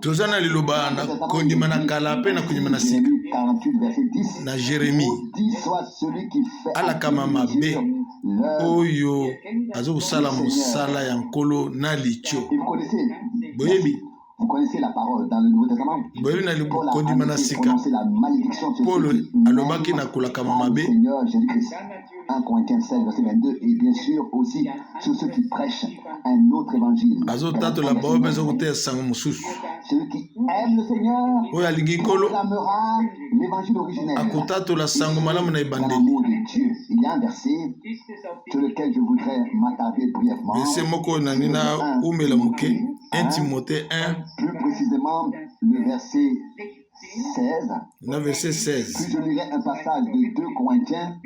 tozana liloba na kondima na kala pe na kondima na sika. Na Jérémie alakama mabe oyo azo kusala mosala ya nkolo na licho. Boyebi vous connaissez la parole dans le Nouveau Testament. Paul alobaki na kulakama mabe. Seigneur Jésus-Christ. 1 Corinthiens 16 verset 22 et bien sûr aussi sur ceux qui prêchent un autre évangile. Celui qui aime le Seigneur proclamera l'évangile originel. L'amour de Dieu. Il y a un verset sur lequel je voudrais m'attarder brièvement. 1 Timothée 1. Plus précisément le verset 16. Le verset 16. Puis je lirai un passage de 2 Corinthiens,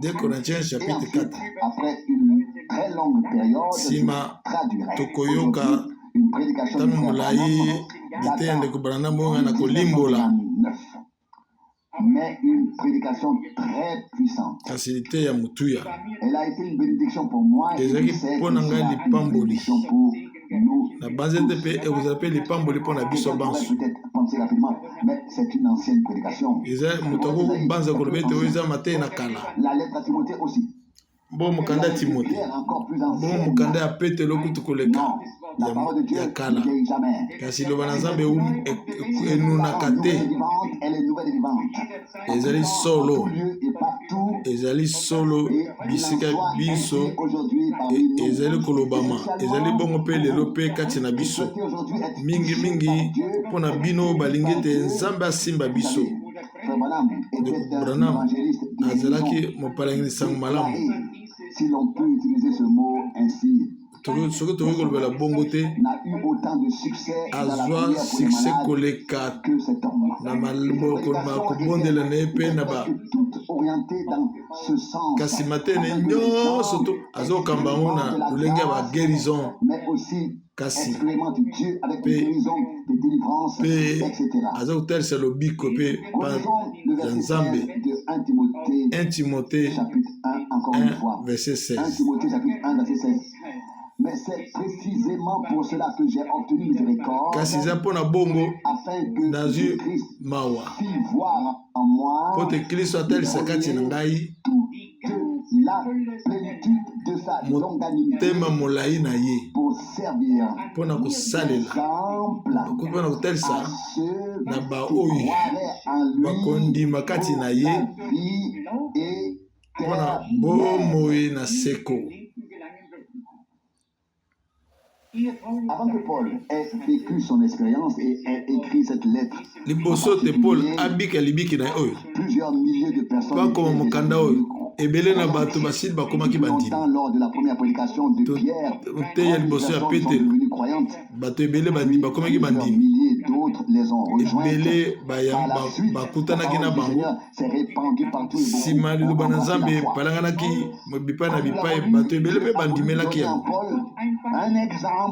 2 Corinthiens chapitre 4. Après une très longue période, je traduirai une prédication de mais une prédication très puissante. Elle a été une bénédiction pour moi et une bénédiction pour nous. Peut-être penser rapidement, mais c'est une ancienne prédication. La lettre à Timothée aussi. Bon mukanda Timothée. Bon mukanda apete lokutu koleka. La parole de Dieu ne vieillit jamais. Kasi lo banazambe enunakate. Elle est nouvelle et vivante. Ezali solo. Ezali solo bisika biso. Ezali kolobama. Ezali bongo pe lelo pe kati na biso. Mingi mingi pona bino balingete nzambe asimba biso. Branham azalaki mopalangi sango malamu. Si l'on peut utiliser ce mot ainsi, n'a eu autant de succès dans la prière que cet homme. Tout orienté dans ce sens. Mais aussi expérimente Dieu avec des guérisons, des délivrances, etc. Le verset de 1 Timothée chapitre 1, encore une fois. Verset 16. 1 Timothée chapitre 1, verset 16. Mais c'est précisément pour cela que j'ai obtenu miséricorde, afin que Jésus-Christ fit voir en moi toute la plénitude de sa longanimité pour servir d'exemple à ceux qui croiraient en lui pour la vie éternelle. Avant que Paul ait vécu son expérience et ait écrit cette lettre, plusieurs milliers de personnes longtemps lors de la première prédication de Pierre, sont devenues croyantes. Plusieurs milliers d'autres les ont rejoints. Par la suite, la parole du Seigneur s'est répandue partout le monde. Un exemple.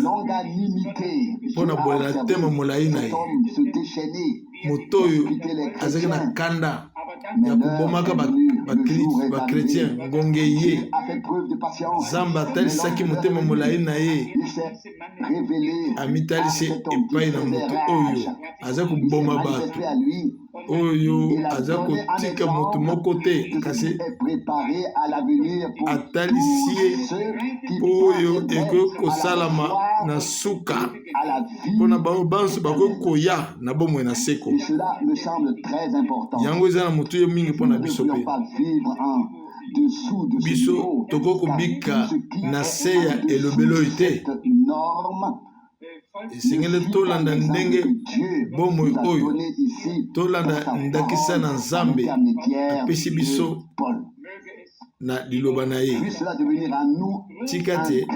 Longanimité. Se déchaîner. Motoyo azaki na kanda ya kubomaka bakretien ngonge ye zamba atalisaki motema molai na ye amitalisi epai na moto oyo aza kuboma bato oyo aza kotika moto moko te kasi atalisi ye oyo ekoki kosalama na suka mpona bango banso bakoki koya na bomoi na seko yango eza na motu ye mingi mpona biso mpe biso tokoki kobika na se ya elobelo oyo te esengeli tolanda ndenge bomoi oyo tolanda ndakisa na nzambe apesi biso na liloba na ye tika te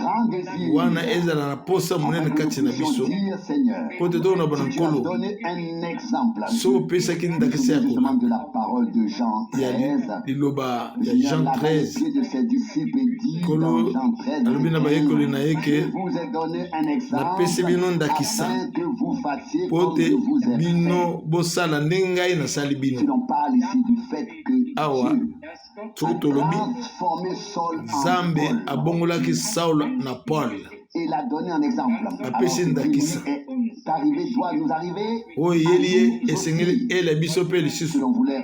wana ezala na posa monene kati na biso po te tokona bana nkolo so opesaki ndakisa ya kona ya liloba ya Jean 13 nkolo alobi na bayekoli na ye ke napesi bino ndakisa po te bino bosala ndenge ngai nasali bino awa soki tolobi Nzambe abongolaki Saul na Paul Et l'a donné en exemple. apesi ndakisa Est arrivé, doit nous arriver. oyo eyeli ye esengeli ele biso mpe lisusu Si l'on voulait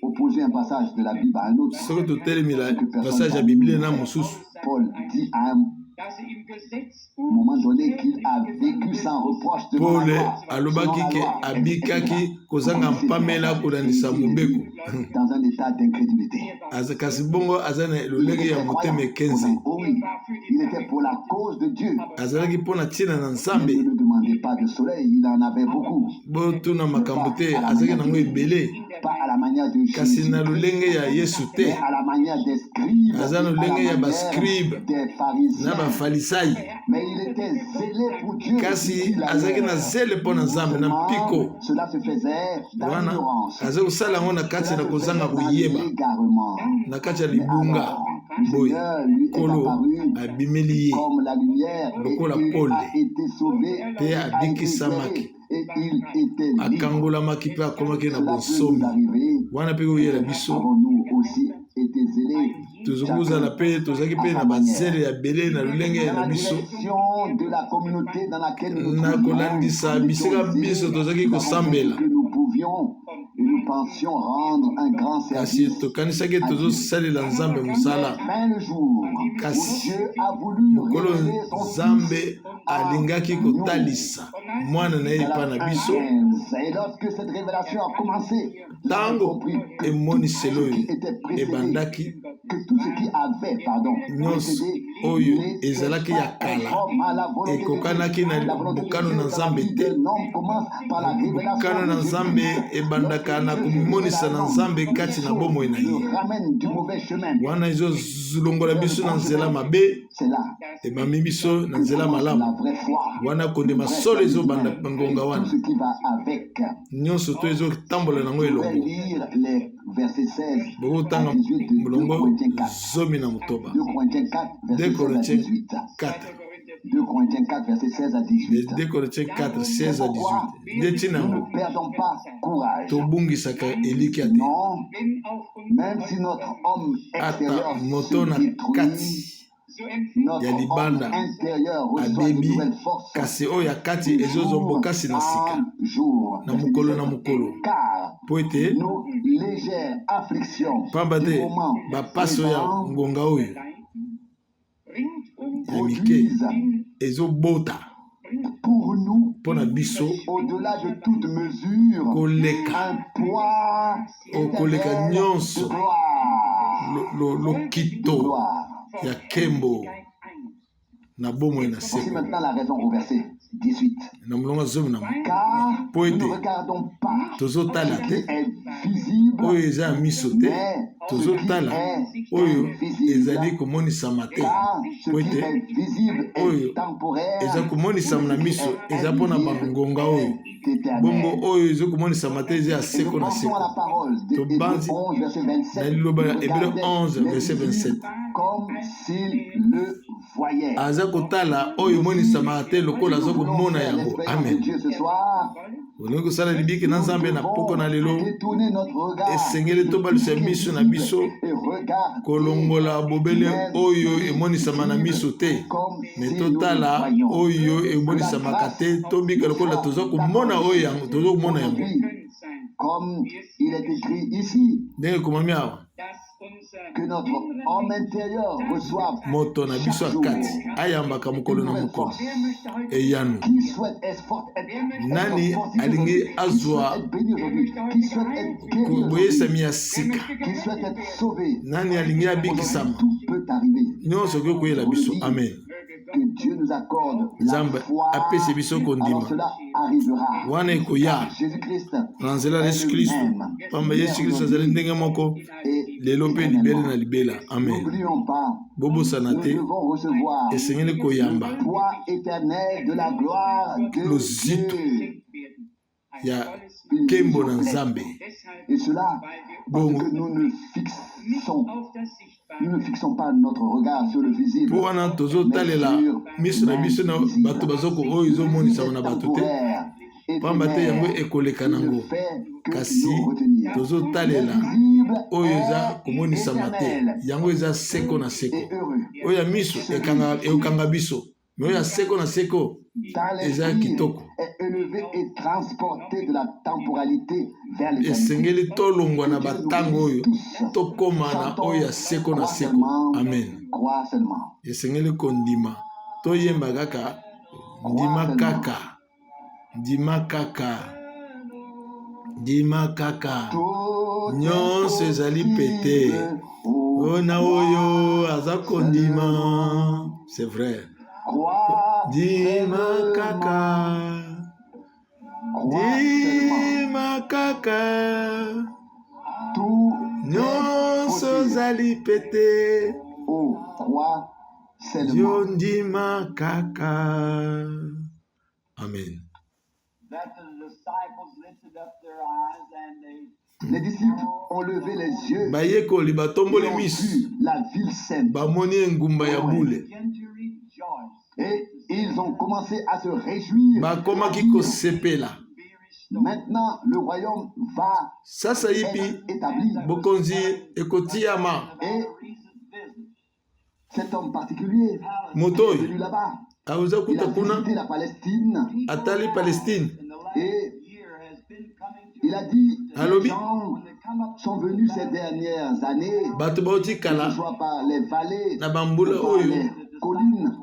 opposer un passage de la Bible à un autre, soki totelemila passage ya biblia na mosusu Paul dit à un moment donné qu'il a vécu sans reproche devant la pole loi, alobaki selon ke la loi, abikaki kozanga mpamela kolandisa mobeko dans un état d'incrédulité. kasi bongo aza na lolenge ya motema ekenze Oui, il était pour la cause de Dieu. azalaki mpo na ntina na nzambe Il ne demandait pas de soleil, il en avait beaucoup. botuna makambo te azalaki nango ebele Pas à la manière de kasi Jésus, na lolenge ya yesu te mais à la manière des scribes, aza na à la lolenge ya manière bascribe des na pharisiens. bafalisai Mais il était zélé pour Dieu. kasi azalaki na zele mpo na nzambe na mpiko Cela se faisait dans wana l'ignorance. aza kosala yango na kati na kozanga Dans koyeba l'égarement. na kati ya libunga Le boye Seigneur lui est kolo apparu abimeli ye comme la lumière et Lokola il Paul. a été sauvé, Pe il a été abikisamaki. éclairé et il était libre. akangolamaki mpe akomaki na Cela peut bonsomi nous arriver. wana mpe koyela biso Avons-nous aussi été zélés tozoki kozala mpe tozalaki mpe na bazele ya bele na lolenge dans na la biso direction de la communauté dans laquelle nous nous na trouvions, kolandisa bisika biso tozalaki nous avons fait kosambela ce que nous pouvions et nous pensions rendre un grand kasi service. tokanisaki tozosalela nzambe mosala Mais le jour où Kasi, Dieu a voulu mokolo révéler son nzambe Fils alingaki à nous, kotalisa mwana na ye à epa la na fin biso 15. Et lorsque cette révélation a commencé, nous avons ntango compris que emoniselo tout ce oyo qui était précédé, ebandaki que tout ce qui avait, nyonso précédé, oyo n'était ezalaki pas ya kala conforme à la volonté de ekokanaki Dieu. na La volonté de bokano Dieu na dans la nzambe vie te de l'homme commence par la révélation bokano na de nzambe Jésus-Christ. ebandaka na Lorsque komonisa na Dieu nzambe kati na bomoi na ye nous ramène du mauvais chemin. wana ezolongola biso na nzela mabe C'est là emami biso na nzela la malamu vraie foi. wana kondima solo ezobanda ngonga Tout wana ce qui va avec. nyonso to ezotambola nango Je vais elongo lire les versets 16 à bokotanga 18 de 2 molongo Corinthiens 4. zomi na motoba 2 Corinthiens 4, 2 verset 16 à Corinthiens 18. 4 2 Corinthiens 4, verset 16 à 18. 2 Corinthiens 4 16 à 18 nde ntina Nous yango ne perdons pas courage. tobungisaka elikya te Non, même si notre homme ata extérieur moto na se détruit, kati notre ya homme libanda intérieur reçoit de abebi nouvelles forces. kasi oyo ya kati ezozwa bokasi na sika jour, na mokolo na mokolo car po ete nos légères afflictions pamba du te moment bapasi oyo ya présent ngonga oyo ya mike produisent ezobota pour nous, mpo na biso au-delà de toute mesure, koleka un poids koleka éternel nyonso de gloire. lokito Gloire. ya nkembo na bomoi na Voici seko maintenant la raison au verset 18. na molongo zomi na Car Po nous ete ne regardons pas tozotala ce qui te est visible, oyo eza ya miso te mais ce qui tozotala est oyo invisible. ezali komonisama te Car ce po qui ete est visible oyo est temporaire, eza komonisama na miso eza mpo na bangonga oyo bongo éternel. oyo ezokomonisama te eza ya Et nous seko na pensons à seko la parole de Hébreux Tobanzi 11, verset 27. na liloba ya Hébreu Regardez 11 verset l'invisible 27 comme s'il le voyait. aza kotala oyo emonisamaka te lokola aza komona yango amen Dieu ce soir, olingi kosala libiki na nzambe na poko na lelo détourner notre regard esengeli tobalisa miso na biso et regarder kolongola bobele oyo emonisama na miso te me totala oyo emonisamaka te tobika lokola toza komona oyo yango toza komona yango comme il est écrit ici, ndenge ekomami awa que notre homme intérieur reçoive moto na biso ya kati ayambaka mokolo na mokolo eyano qui souhaite être fort, nani alingi azwa qui souhaite être guéri, boyesami ya sika qui souhaite être sauvé. nani alingi abikisama Tout peut arriver. nyonso okoki koyela biso amen Que Dieu nous accorde la nzambe foi, apesi biso kondima alors cela arrivera. wana ekoya Jésus-Christ na nzela ya yesu kristo pamba yesu kristo azali ndenge moko et lelo mpe libele na libela amen n'oublions pas, bobosana nous te devons recevoir esengeli koyamba le poids éternel de la gloire de lozito Dieu. ya nkembo na nzambe Et cela, parce Bongo. que nous ne fixons pas notre regard sur le visible. mpo wana tozotalela miso na biso na bato bazoko oyo ezomonisama na bato te pamba te yango ekoleka nango kasi tozotalela oyo eza komonisama te yango eza seko na seko oyo ya miso ekanga biso Mais ya seko na seko. Car l'esprit est élevé et transporté de la temporalité vers l'éternité. Esengeli tolongwa na batango oyo tokoma na oyo ya seko na seko. Amen. Crois seulement. Esengeli kondima toyemba kaka ndima kaka ndima kaka ndima kaka nyonso ezali pete ona oyo aza kondima. C'est vrai. Ndima kaka ndima kaka nyonso ezali pete yo ndima kaka. Amen. Les disciples ont levé les yeux bayekoli batomboli misu la ville sainte bamoni engumba ya bule et ils ont commencé à se réjouir. bakomaki kosepela. Maintenant le royaume va sasa yipi établi bokonzi ekotiama. et cet homme particulier moto est venu là-bas. awuza Il a kuta kuna visité la Palestine atali Palestine et il a dit Alobi. les gens sont venus ces dernières années, bato que bauti ce kala soit par les vallées, na bambula par oyo les collines,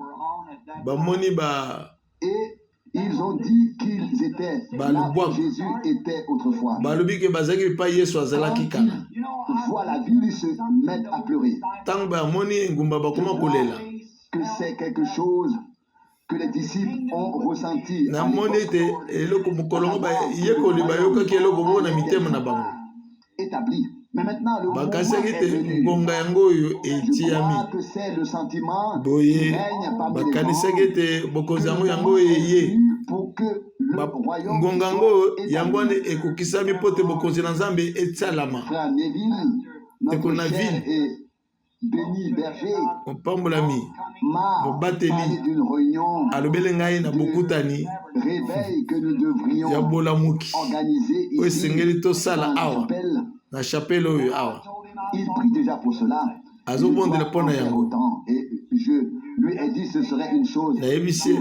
bamoni ba et ils ont dit qu'ils étaient Bah, là le bois. où Jésus était autrefois. balobi ke bazaki pa Yesu azalaki kala. Ils voient la ville, ils se mettent à pleurer. Ntango bamoni engumba bakoma kolela Que c'est quelque chose que les disciples ont ressenti. à namoni l'époque. ete eloko mokolongo bayekoli bayokaki eloko moko na mitema na bango Établi. Mais maintenant, le moment bakasaki est te venu. ngonga yango oyo Je etiami crois que c'est le sentiment qui boye règne parmi les bakanisaki gens. ete bokonzi Que yango le yango moment est eye venu pour que le royaume ngonga yango soit yango wana établi. ekokisami mpo te bokonzi na nzambe esalama. Frère Neville, notre Tekona cher ville. et béni berger, mopambolami m'a Mobateli. parlé d'une réunion alobeli ngai na bokutani réveil que nous devrions ya bolamuki organiser oyo ici esengeli dans tosala la awa chapelle. na chapele oyo awa. Il prie déjà pour cela. azobondela mpo na Il doit en faire yango autant. Et je lui ai dit ce serait une chose. nayebisi ye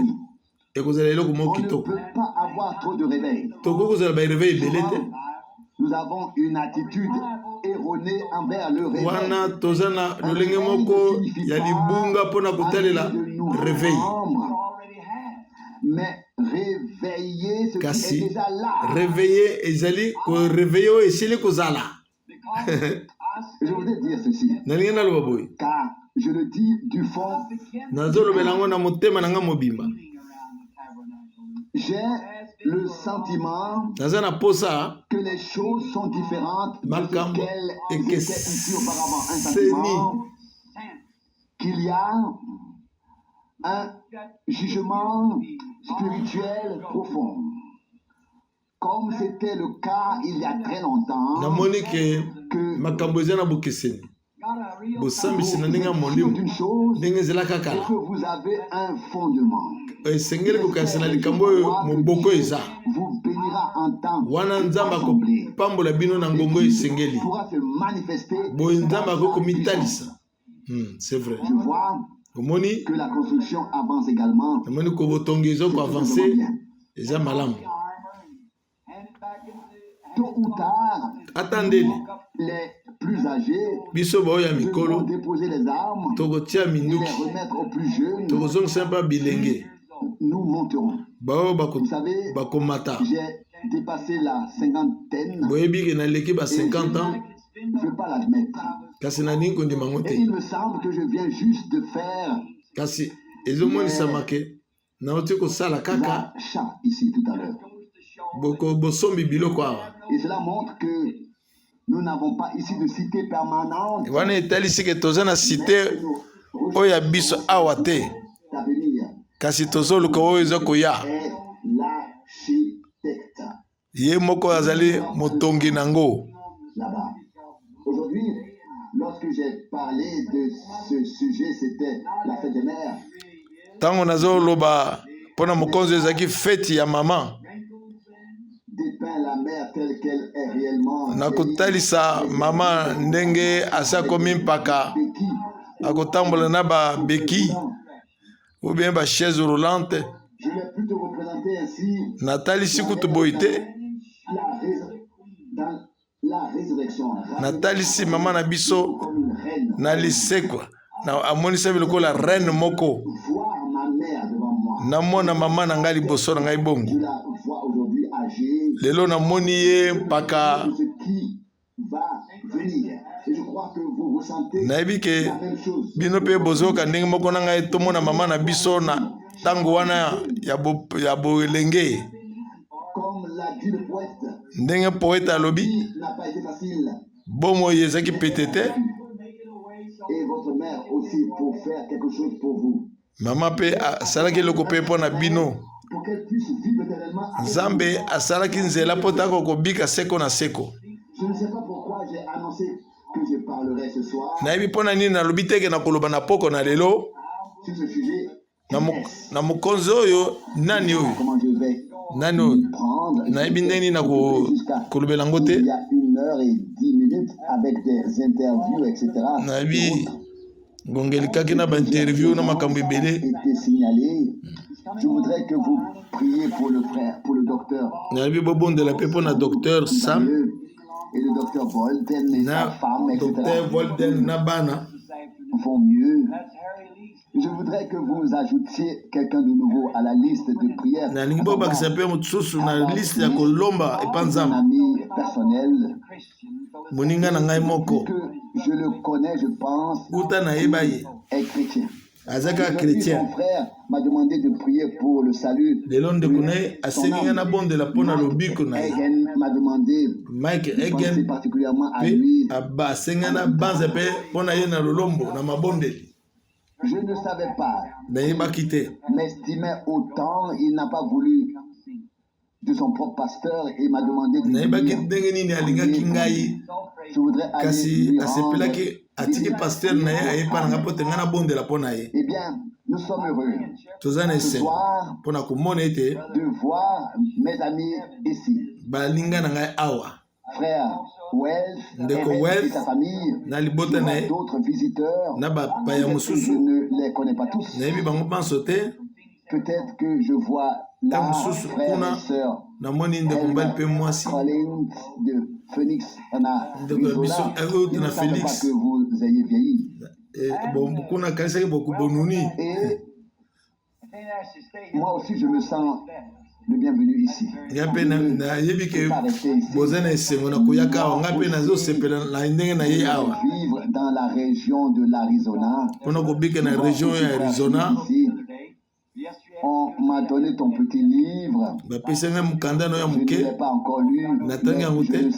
ekozala eloko moko On ne kitoko peut pas avoir trop de réveil. tokoki kozala bareveil ebele te Nous avons une attitude erronée envers le réveil. wana toza na lolenge moko ya libunga mpo na kotalela reveil. Mais réveiller ce qui Kasi est déjà là. réveiller ezali koreveille oyo esili kozala. Je voudrais dire ceci, nalingi naloba boye car je le dis du fond. nazolobela yango na motema na nga mobimba. J'ai le sentiment naza na posa que les choses sont différentes de makambo ce qu'elles étaient ici auparavant. Un ekeseni sentiment qu'il y a un jugement spirituel profond. Comme c'était le cas il y a très longtemps, namoni ke que makambo eza na bokeseni bosambisi na ndenge ya vous êtes sûr molimo d'une chose, ndenge ezalaka c'est kala que vous avez un fondement. esengeli kokanisa na likambo oyo moboko eza Vous bénira en temps wana et nzambe assemblée. akopambola bino na ngongo oyo esengeli Pourra se manifester boye nzambe dans sa akokomitalisa. puissance. C'est vrai. Je vois omoni que la construction avance également. namoni ko botongi ezo ko avance eza malamu. Tôt ou tard, atandeli les plus âgés biso baoyo ya devront mikolo déposer les armes tokotia et les minduki remettre aux plus jeunes. tokozongisa mpe bilenge Nous monterons. baoyo Vous savez, bakomata j'ai dépassé la cinquantaine. boyebi ke naleki ba Et 50 ans je ne veux pas l'admettre. kasi nalingi kondima ngo Et te il me semble que je viens juste de faire kasi ezomonisama ke nauti kosala kaka l'achat ici tout à l'heure. bosombi biloko awa Et cela montre que nous n'avons pas ici de cité permanente. wana etalisi ke toza na site oyo ya biso awa te L'avenir kasi tozoluka oyo eza koya est l'architecte ye moko azali motongi nango. là-bas. Aujourd'hui, lorsque j'ai parlé de ce sujet, c'était la fête des mères. ntango nazoloba mpona mokonzi ezalaki feti ya mama Dépeint la mère telle qu'elle est réellement. nakotalisa mama ndenge asi akomi mpaka Béquille. akotambola na babeki ou bien ba chaise roulante. Je vais plutôt représenter ainsi Natali sikutu boite. Dans la résurrection. Natali si mama na biso Comme une reine. na lisekwa. Na amoni sabi lokola reine moko. Voir ma mère devant moi. Namona mama na ngai liboso na ngai bongo. Je la vois aujourd'hui âgée. Lelo namoni ye mpaka De ce qui va venir. Et je crois que vous ressentez nayebi ke la même chose. bino mpe bozoyoka ndenge moko na ngai tomona mama na biso na ntango wana ya bolenge. Comme l'a dit le poète, Ndenge poete alobi qui n'a pas été facile. bomoi ezalaki pete te. Et votre mère aussi pour faire quelque chose pour vous. Mama mpe asalaki eloko mpe mpo na bino. Pour qu'elle puisse vivre éternellement avec vous. Nzambe asalaki nzela mpo tako kobika seko na seko. Je ne sais pas pourquoi j'ai annoncé que je parlerai ce soir Nayebi mpo na nini nalobi teke na koloba na poko na lelo sur ce sujet. na mokonzi oyo nani oyo Comment je vais nani oyo prendre nayebi ndenge nini na kolobela yango te. il y a 1h10 avec des interviews, etc. Nayebi ngongelikaki na bainterview na makambo ebele. Été signalé. Je voudrais que vous priez pour le frère, pour le docteur Nayebi bobondela mpe mpo na docteur Sam et le docteur Bolden et sa na femme, etc. docteur Volden na bana. Vont mieux. Je voudrais que vous ajoutiez quelqu'un de nouveau à la liste de prières. Nalingi bobakisa mpe mosusu na liste ya kolomba epa Un Nzambe. ami personnel Moninga na ngai moko que je le connais, je pense, uta nayeba ye est chrétien. azaka Aujourd'hui, chrétien. son frère m'a demandé de prier pour le salut. Lelo ndeko na ye asengi ngai nabondela mpo na lobiko na ye. Egen m'a demandé Mike de penser Egen particulièrement à mpe lui. asengi ngai nabanza mpe mpo na ye na lolombo na mabondeli. Je ne savais pas, Nayebaki te. m'estimait autant, il n'a pas voulu de son propre pasteur et m'a demandé de Nayebaki venir. ndenge nini alingaki ngai Je voudrais aller kasi lui rendre asepelaki atiki visite. paster na ye ayepa na ngai mpo te ngai nabondela mpo na ye. Eh bien, nous sommes heureux Toza na ce esengo soir mpo na komona ete de voir mes amis ici. balinga na ngai awa Frère Wells Ndeko et Wells, sa famille. na Je libota na vois ye d'autres visiteurs. na bapaya Je mosusu ne les connais pas tous. nayebi bango panso te. Peut-être que je vois là Ntango mosusu frères kuna et sœurs namoni ndeko mobali mpe mwasi Collins de Phoenix en ndeko ya biso Arizona. oyo Il na ne semble pas Félix que vous ayez vieilli. kuna akanisaki bonuni. Et moi aussi, je me sens le bienvenu ici. Nga mpe nayebi ke boza na esengo na koyaka awa nga mpe nazosepela na ndenge na ye awa Vivre dans la région de l'Arizona. mpona kobika na region ya Arizona. Ici, on m'a donné ton petit livre. bapesi ngai mokanda na oyo ya Je ne moke l'ai pas encore lu, Natangi mais yango je te. le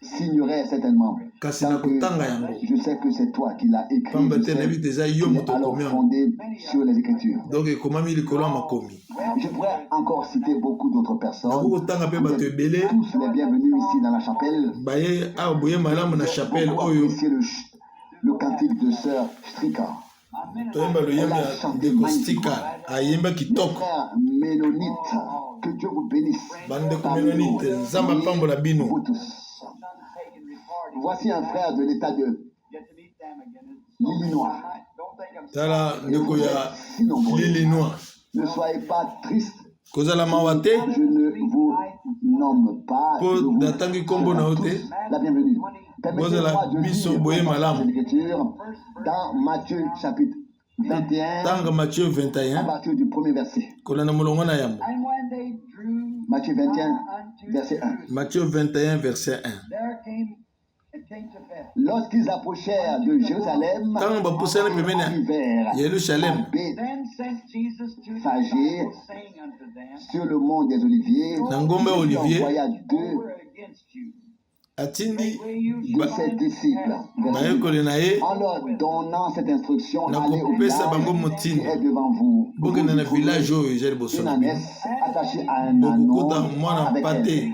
signerai certainement. kasi Tant na que kotanga yango je sais que c'est toi qui l'as écrit. pamba Je te sais nayebi te eza yo qu'il est moto alors okomi yango fondé sur les Écritures. donc ekomami likolo ya makomi. Je pourrais encore citer beaucoup d'autres personnes. nakokotanga mpe bato ebele Tous les bienvenus ici dans la chapelle. baye awa boye malamu na chapelle Beaucoup oyo apprécier le cantique de sœur Strika. toyemba loyemba ya ndeko stika ayemba Mes kitoko. frères Mélonites, que Dieu vous bénisse. bandeko Parmi melonite nous, nzambe apambola bino. vous tous. Voici un frère de l'état de l'Illinois. tala ndeko ya Si nombreux. l'Illinois Ne soyez pas tristes. kozala mawa te Je ne vous nomme pas. mpo je vous natangi nkombo na yo te. souhaite la bienvenue. Permettez-moi Bozala de biso lire boye un passage malamu. de l'Écriture dans Matthieu chapitre 21 tanga Matthieu à 21 partir du premier verset. kolanda molongo na yambo. Matthieu 21, verset 1. Matthieu 21 verset 1. Lorsqu'ils approchèrent de Jérusalem, ntango bapusani pembeni arrivèrent ya Yerusalem à Bethphagée sur le mont des Oliviers. Na ngombe ya Il Olivier. envoya deux atindi de ses disciples vers lui, bayekoli na ye en leur donnant cette instruction, na allez au kopesa village bango qui motindo est devant vous. Vous bokende na y trouverez village oyo eza liboso une na bino ânesse attachée à un bokokuta anneau mwana avec mpate elle.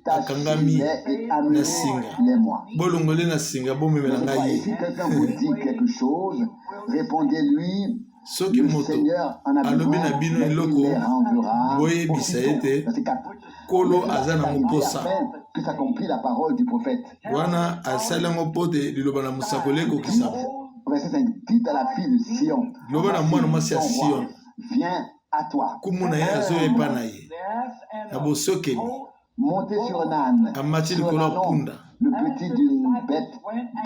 akangami Détachez-les et na singa. amenez-les-moi. bolongoli na singa bomemela Toutefois, ngai ye. si quelqu'un vous dit quelque chose, répondez-lui, soki le moto Seigneur en a alobi besoin, na bino mais eloko, il les renverra boyebisa aussitôt. ete Verset 4. kolo Cela aza na s'arrêta moposa afin que s'accomplit la parole du prophète. wana asali yango mpo te liloba na mosakoli ekokisama. verset 5, dites à la fille de Sion, loba na mwana mwasi ya ton roi Sion vient à toi. kumuna ye azoyepa na ye na bosokeli Montez sur un âne, amati sur likolo un ya anon, punda le petit d'une bête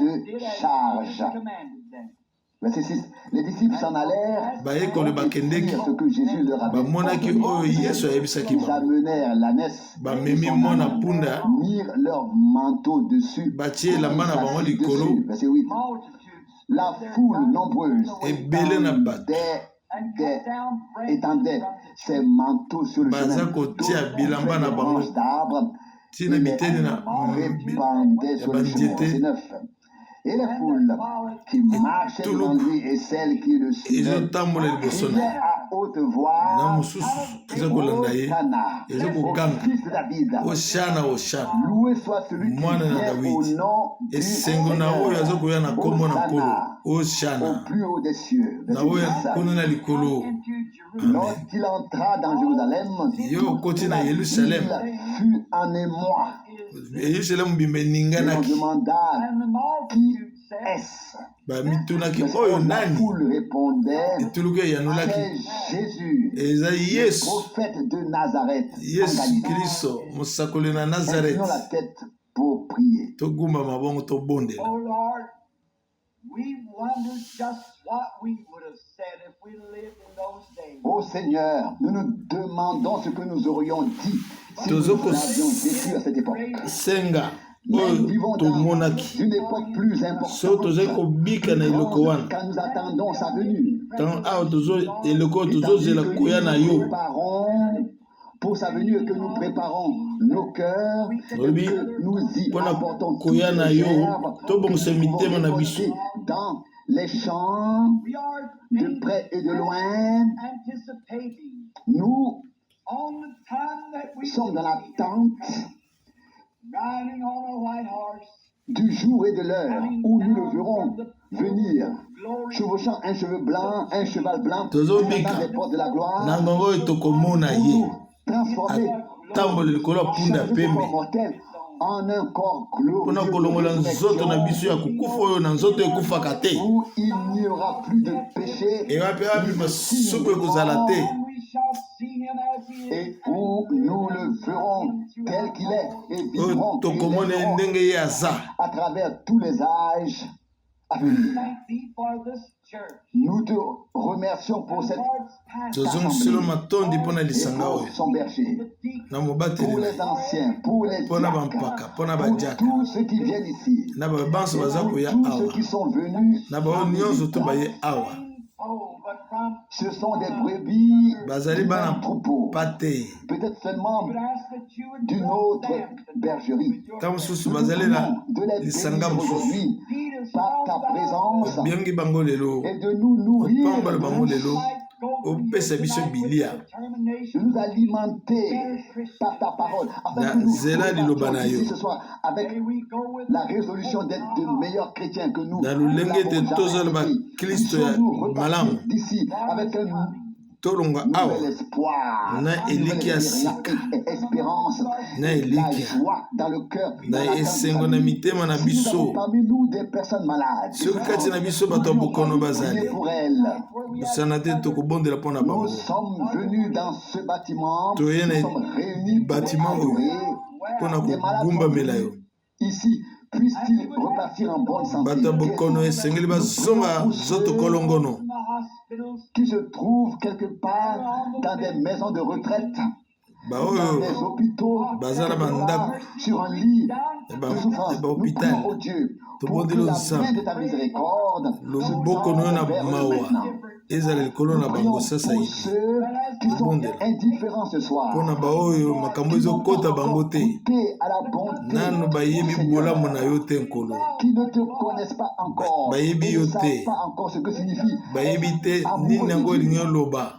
de charge. Verset 6. Les disciples s'en allèrent baye koloba et kendeki firent ce que Jésus leur avait bamonaki oyo ordonné. Yesu ayebisaki Ils bango amenèrent l'ânesse et bamemi son mwana âne, punda mirent leur manteau dessus batie et elamba na bango s'assirent likolo dessus. Verset 8. La foule nombreuse ebele na bato étendait ses manteaux sur le baza chemin. kotia D'autres bilamba na des bango branches d'arbres tina et les biteni na répandaient ya sur le chemin. Verset bandiete 9. Et les foules qui marchaient devant lui et celles qui le suivaient ezotambola liboso na criaient ye à haute na voix, mosusu eza kolanda ye Hosanna, eza au koganga fils de David. oshana oshana Loué soit celui qui mwana na vient au Dawidi nom du esengo na oyo Seigneur. azokoya na nkombo na nkolo Hosanna au oshana plus haut des cieux. na Verset oyo 10. kuna na likolo amen Lorsqu'il entra dans Jérusalem, yo okoti na la yerusalem ville fut en émoi. yerusalem bimba Et on eninganaki demanda qui est-ce? bamitunaki Mais oyo la nani foule répondait, etuluku eyanolaki c'est Jésus, eza yesu prophète de Nazareth, en yesu Galilée. kristo mosakoli na Inclinons nazareth la tête pour prier. togumba mabongo tobondela Oh Lord, we wonder just what we would have said if we lived in those days. Ô Seigneur, nous nous demandons ce que nous aurions dit si Tozo nous avions vécu à cette époque. senga Nous oyo vivons tomonaki dans une époque plus so importante, tozali kobika na eloko grande, wana quand nous attendons sa venue. ntango awa eloko oyo Et tandis tozozela que koya na nous yo préparons pour sa venue et que nous préparons nos cœurs et Lobi, que nous y mpona apportons toutes koya na les yo herbes tobongisa que nous mitema na pouvons biso récolter dans les champs We are de près et de loin. anticipating Nous on the time that we sommes dans see l'attente riding on a white horse, du jour et de l'heure où nous le verrons venir, chevauchant un cheveu blanc, un cheval blanc, Tozobika. descendant des portes de la gloire, na ngongo oyo tokomona pour ye nous transformer, atambola likolo ya punda ya changer ce corps pembe mortel en un corps mpona glorieux kolongola de nzoto na biso ya résurrection, kokufa oyo na nzoto ekufaka te où il n'y aura plus de péché, ewa mpe wapi masuku ekozala te and we shall see him as he is. et où nous le verrons tel qu'il est et oyo vivrons et tokomona ye vivrons ndenge ye aza à travers tous les âges à venir. Thank thee for this church. Nous te remercions pour cette Lord's pastor, tozongiselo matondi mpona et lisanga pour oyo son berger, na mobateli pour na les ye anciens, pour les mpona diacres, bampaka mpona pour badiaka tous ceux qui viennent ici, na babanso et baza pour koya tous ceux awa qui sont venus. na bao nyonso to baye awa oh, but from Ce sont des brebis bazali d'un bana troupeau, pa te peut-être seulement would ask that you would d'une bless autre them bergerie. ntango mosusu Nous bazali nous na prions de les lisanga bénir mosusu aujourd'hui feed us par all ta thou présence obiangi bango lelo et de nous nourrir, opambola bango lelo might go from opesa here biso tonight with bilia de determination. nous alimenter par ta parole, afin Na que nous zela liloba na repartions yo. ici ce soir avec May we go with la résolution d'être de meilleurs chrétiens que nous na lolenge te l'avons tozala jamais été. baklisto ya Puissions-nous repartir malamu d'ici avec un tolonga awa nouvel espoir, na une eliki ya nouvelle sika espérance, na la eliki joie dans le cœur, dans na l'attente de esengo sa na venue. mitema na Si nous avons biso parmi nous des personnes malades, soki kati na biso bato ya bokono bazali priez pour elles. kosana te tokobondela mpo na Nous bango sommes venus dans ce bâtiment, Toye na nous sommes réunis pour bâtiment oyo adorer. mpo na Des malades kogumbamela yo ici, puissent-ils repartir en bonne santé. bato ya bokono esengeli bazonga nzoto kolongono In the hospitals, Qui se trouvent quelque part dans des maisons de retraite, dans baoyo des hôpitaux, baza na quelque part bandako sur un lit ya de souffrance. Nous bahôpital prions au Dieu pour que tobondeli la nzambe main de ta miséricorde loboko na yo na vers eux mawa maintenant. ezala likolo na Nous bango prions sasa pour hivi ceux qui sont Tobondela. indifférents ce soir, mpo na baoyo makambo qui n'ont pas ezokɔta bango encore te goûté à la bonté nano du bayebi Seigneur, bolamu na yo te nkolo qui ne te connaissent pas encore, bayebi et yo ne te. savent pas encore ce que signifie bayebi te être nini amoureux yango de Dieu. elingi oloba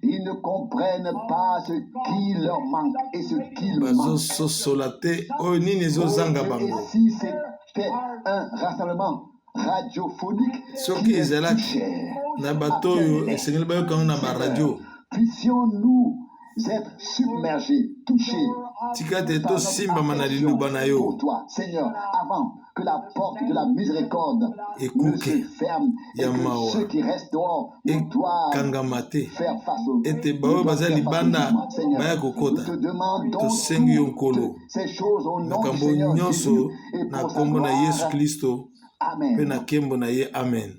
Ils ne comprennent pas ce qui leur manque et ce qu'ils manquent. bazososola te oyo nini ezozanga Et bango si c'était un rassemblement radiophonique soki qui est si ezalaki cher, na bato oyo esengeli bayokango na baradio puissions-nous être submergés, touchés tika te to simba mana liloba na yo pour toi, Seigneur, avant que la porte de la miséricorde ne ekuke se ferme et ya que mawa ceux qui restent dehors ne doivent ekangama te faire face au ete ne baoyo doivent baza faire face au libanda jugement. Seigneur, baya nous kokota te demandons tosengi yo nkolo toutes ces choses au nom du makambo Seigneur nyonso Jésus et na pour sa nkombo na Yesu gloire. Kristo mpe Amen. na nkembo na ye amen.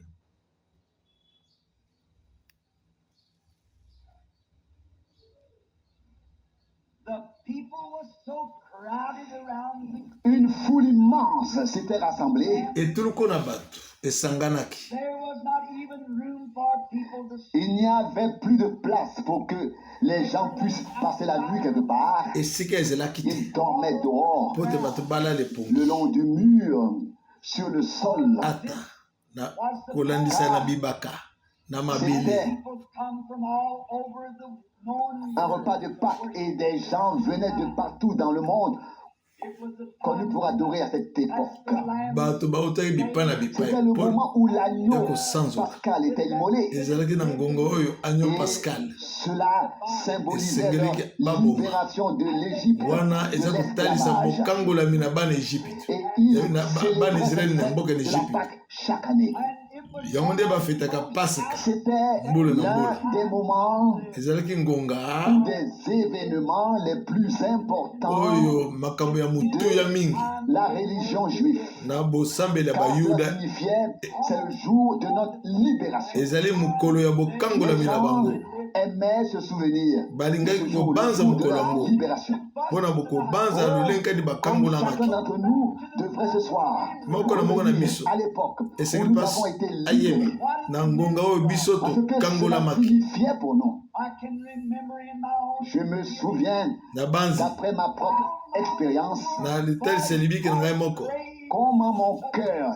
The people were so crowded around the Une foule immense s'était rassemblée. etuluku na bato esanganaki there was not even room for people to Il n'y avait plus de place pour que les gens puissent passer la nuit quelque part. esika ezelaki te Ils dormaient dehors, mpo te bato balala epongi le long du mur, sur le sol. ata na kolandisa na bibaka na mabele. C'était people come from all over the known un repas de Pâques et des gens venaient de partout dans le monde it was the connus pour adorer à cette époque. the lamb bato bautaki bipai na bipai C'était le mpo moment où l'agneau Yako sanzola. pascal était immolé. ezalaki na ngongo oyo agneau Et pascal cela symbolisait Esengeli leur baboma. libération de l'Égypte, wana de eza kotalisa l'esclavage. bokangolami na bana Egypte Et ils na bana Israeli na mboka na célébraient la Egypte Pâque chaque année. and it was yango nde bafetaka pasika C'était Mboula na l'un mboula. des moments ezalaki ngonga ou des événements les plus importants oyo makambo ya motu ya mingi la religion juive. na bosambeli ya Car cela bayuda signifiait, c'est le jour de notre libération. ezali mokolo ya bokangolami Les na gens bango aimaient se souvenir de balingaki ce jour, le kobanza jour de mokolo la yango libération. mpona bokobanza lolenge kadi Comme bakangolamaki chacun d'entre nous devrait ce soir moko na moko na revenir biso à l'époque où esengeli nous mpasi avons été ayeba libérés. na ngonga oyo biso Parce que cela tokangolamaki signifiait pour nous. I can remember in my own Je me souviens, na banzi d'après ma propre expérience, na litalisa libiki na ngai moko comment mon cœur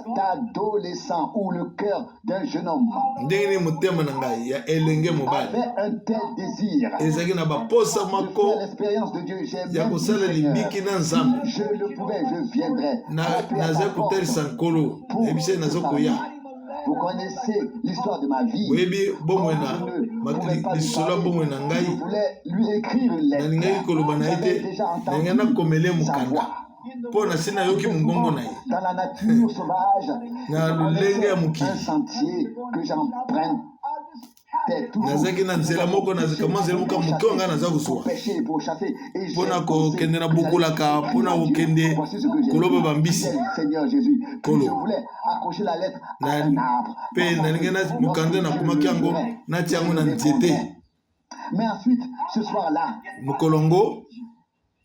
d'adolescent ou le cœur d'un jeune homme ndenge nini motema na ngai ya elenge mobali avait un tel désir ezalaki na baposa de moko faire l'expérience de Dieu. J'ai ya même dit, kosala Seigneur, limbiki na nzambe je le pouvais, je viendrais. Frapper à naza ta porte. kotalisa nkolo nayebisa ye naza koya Vous connaissez l'histoire de ma vie. boyebi bomoi Je na ne pouvais pas lui lisolo ya bomoi na parler. ngai Je voulais lui écrire une nalingaki lettre. koloba na ye J'avais te déjà ndenge entendu nakomele sa mokanda voix. mpo na se nayoki mongongo na ye Dans la nature sauvage, na je lolenge connaissais ya un mokili sentier que j'empruntais toujours nazalaki na nzela moko kamwa nzela moko ya moke wa ngai naza pour kozwa pêcher, pour chasser. Et j'ai mpona pensé kokende na que bukulaka j'allais mpona écrire à Dieu. kokende Voici ce que j'ai koloba dit. bambisi Fidèle Seigneur Jésus. Puis Kolo. je voulais accrocher la lettre à na un arbre. mpe nalingi mokanda nakomaki yango natia yango na nzete Mais ensuite, ce soir-là, mokolo yango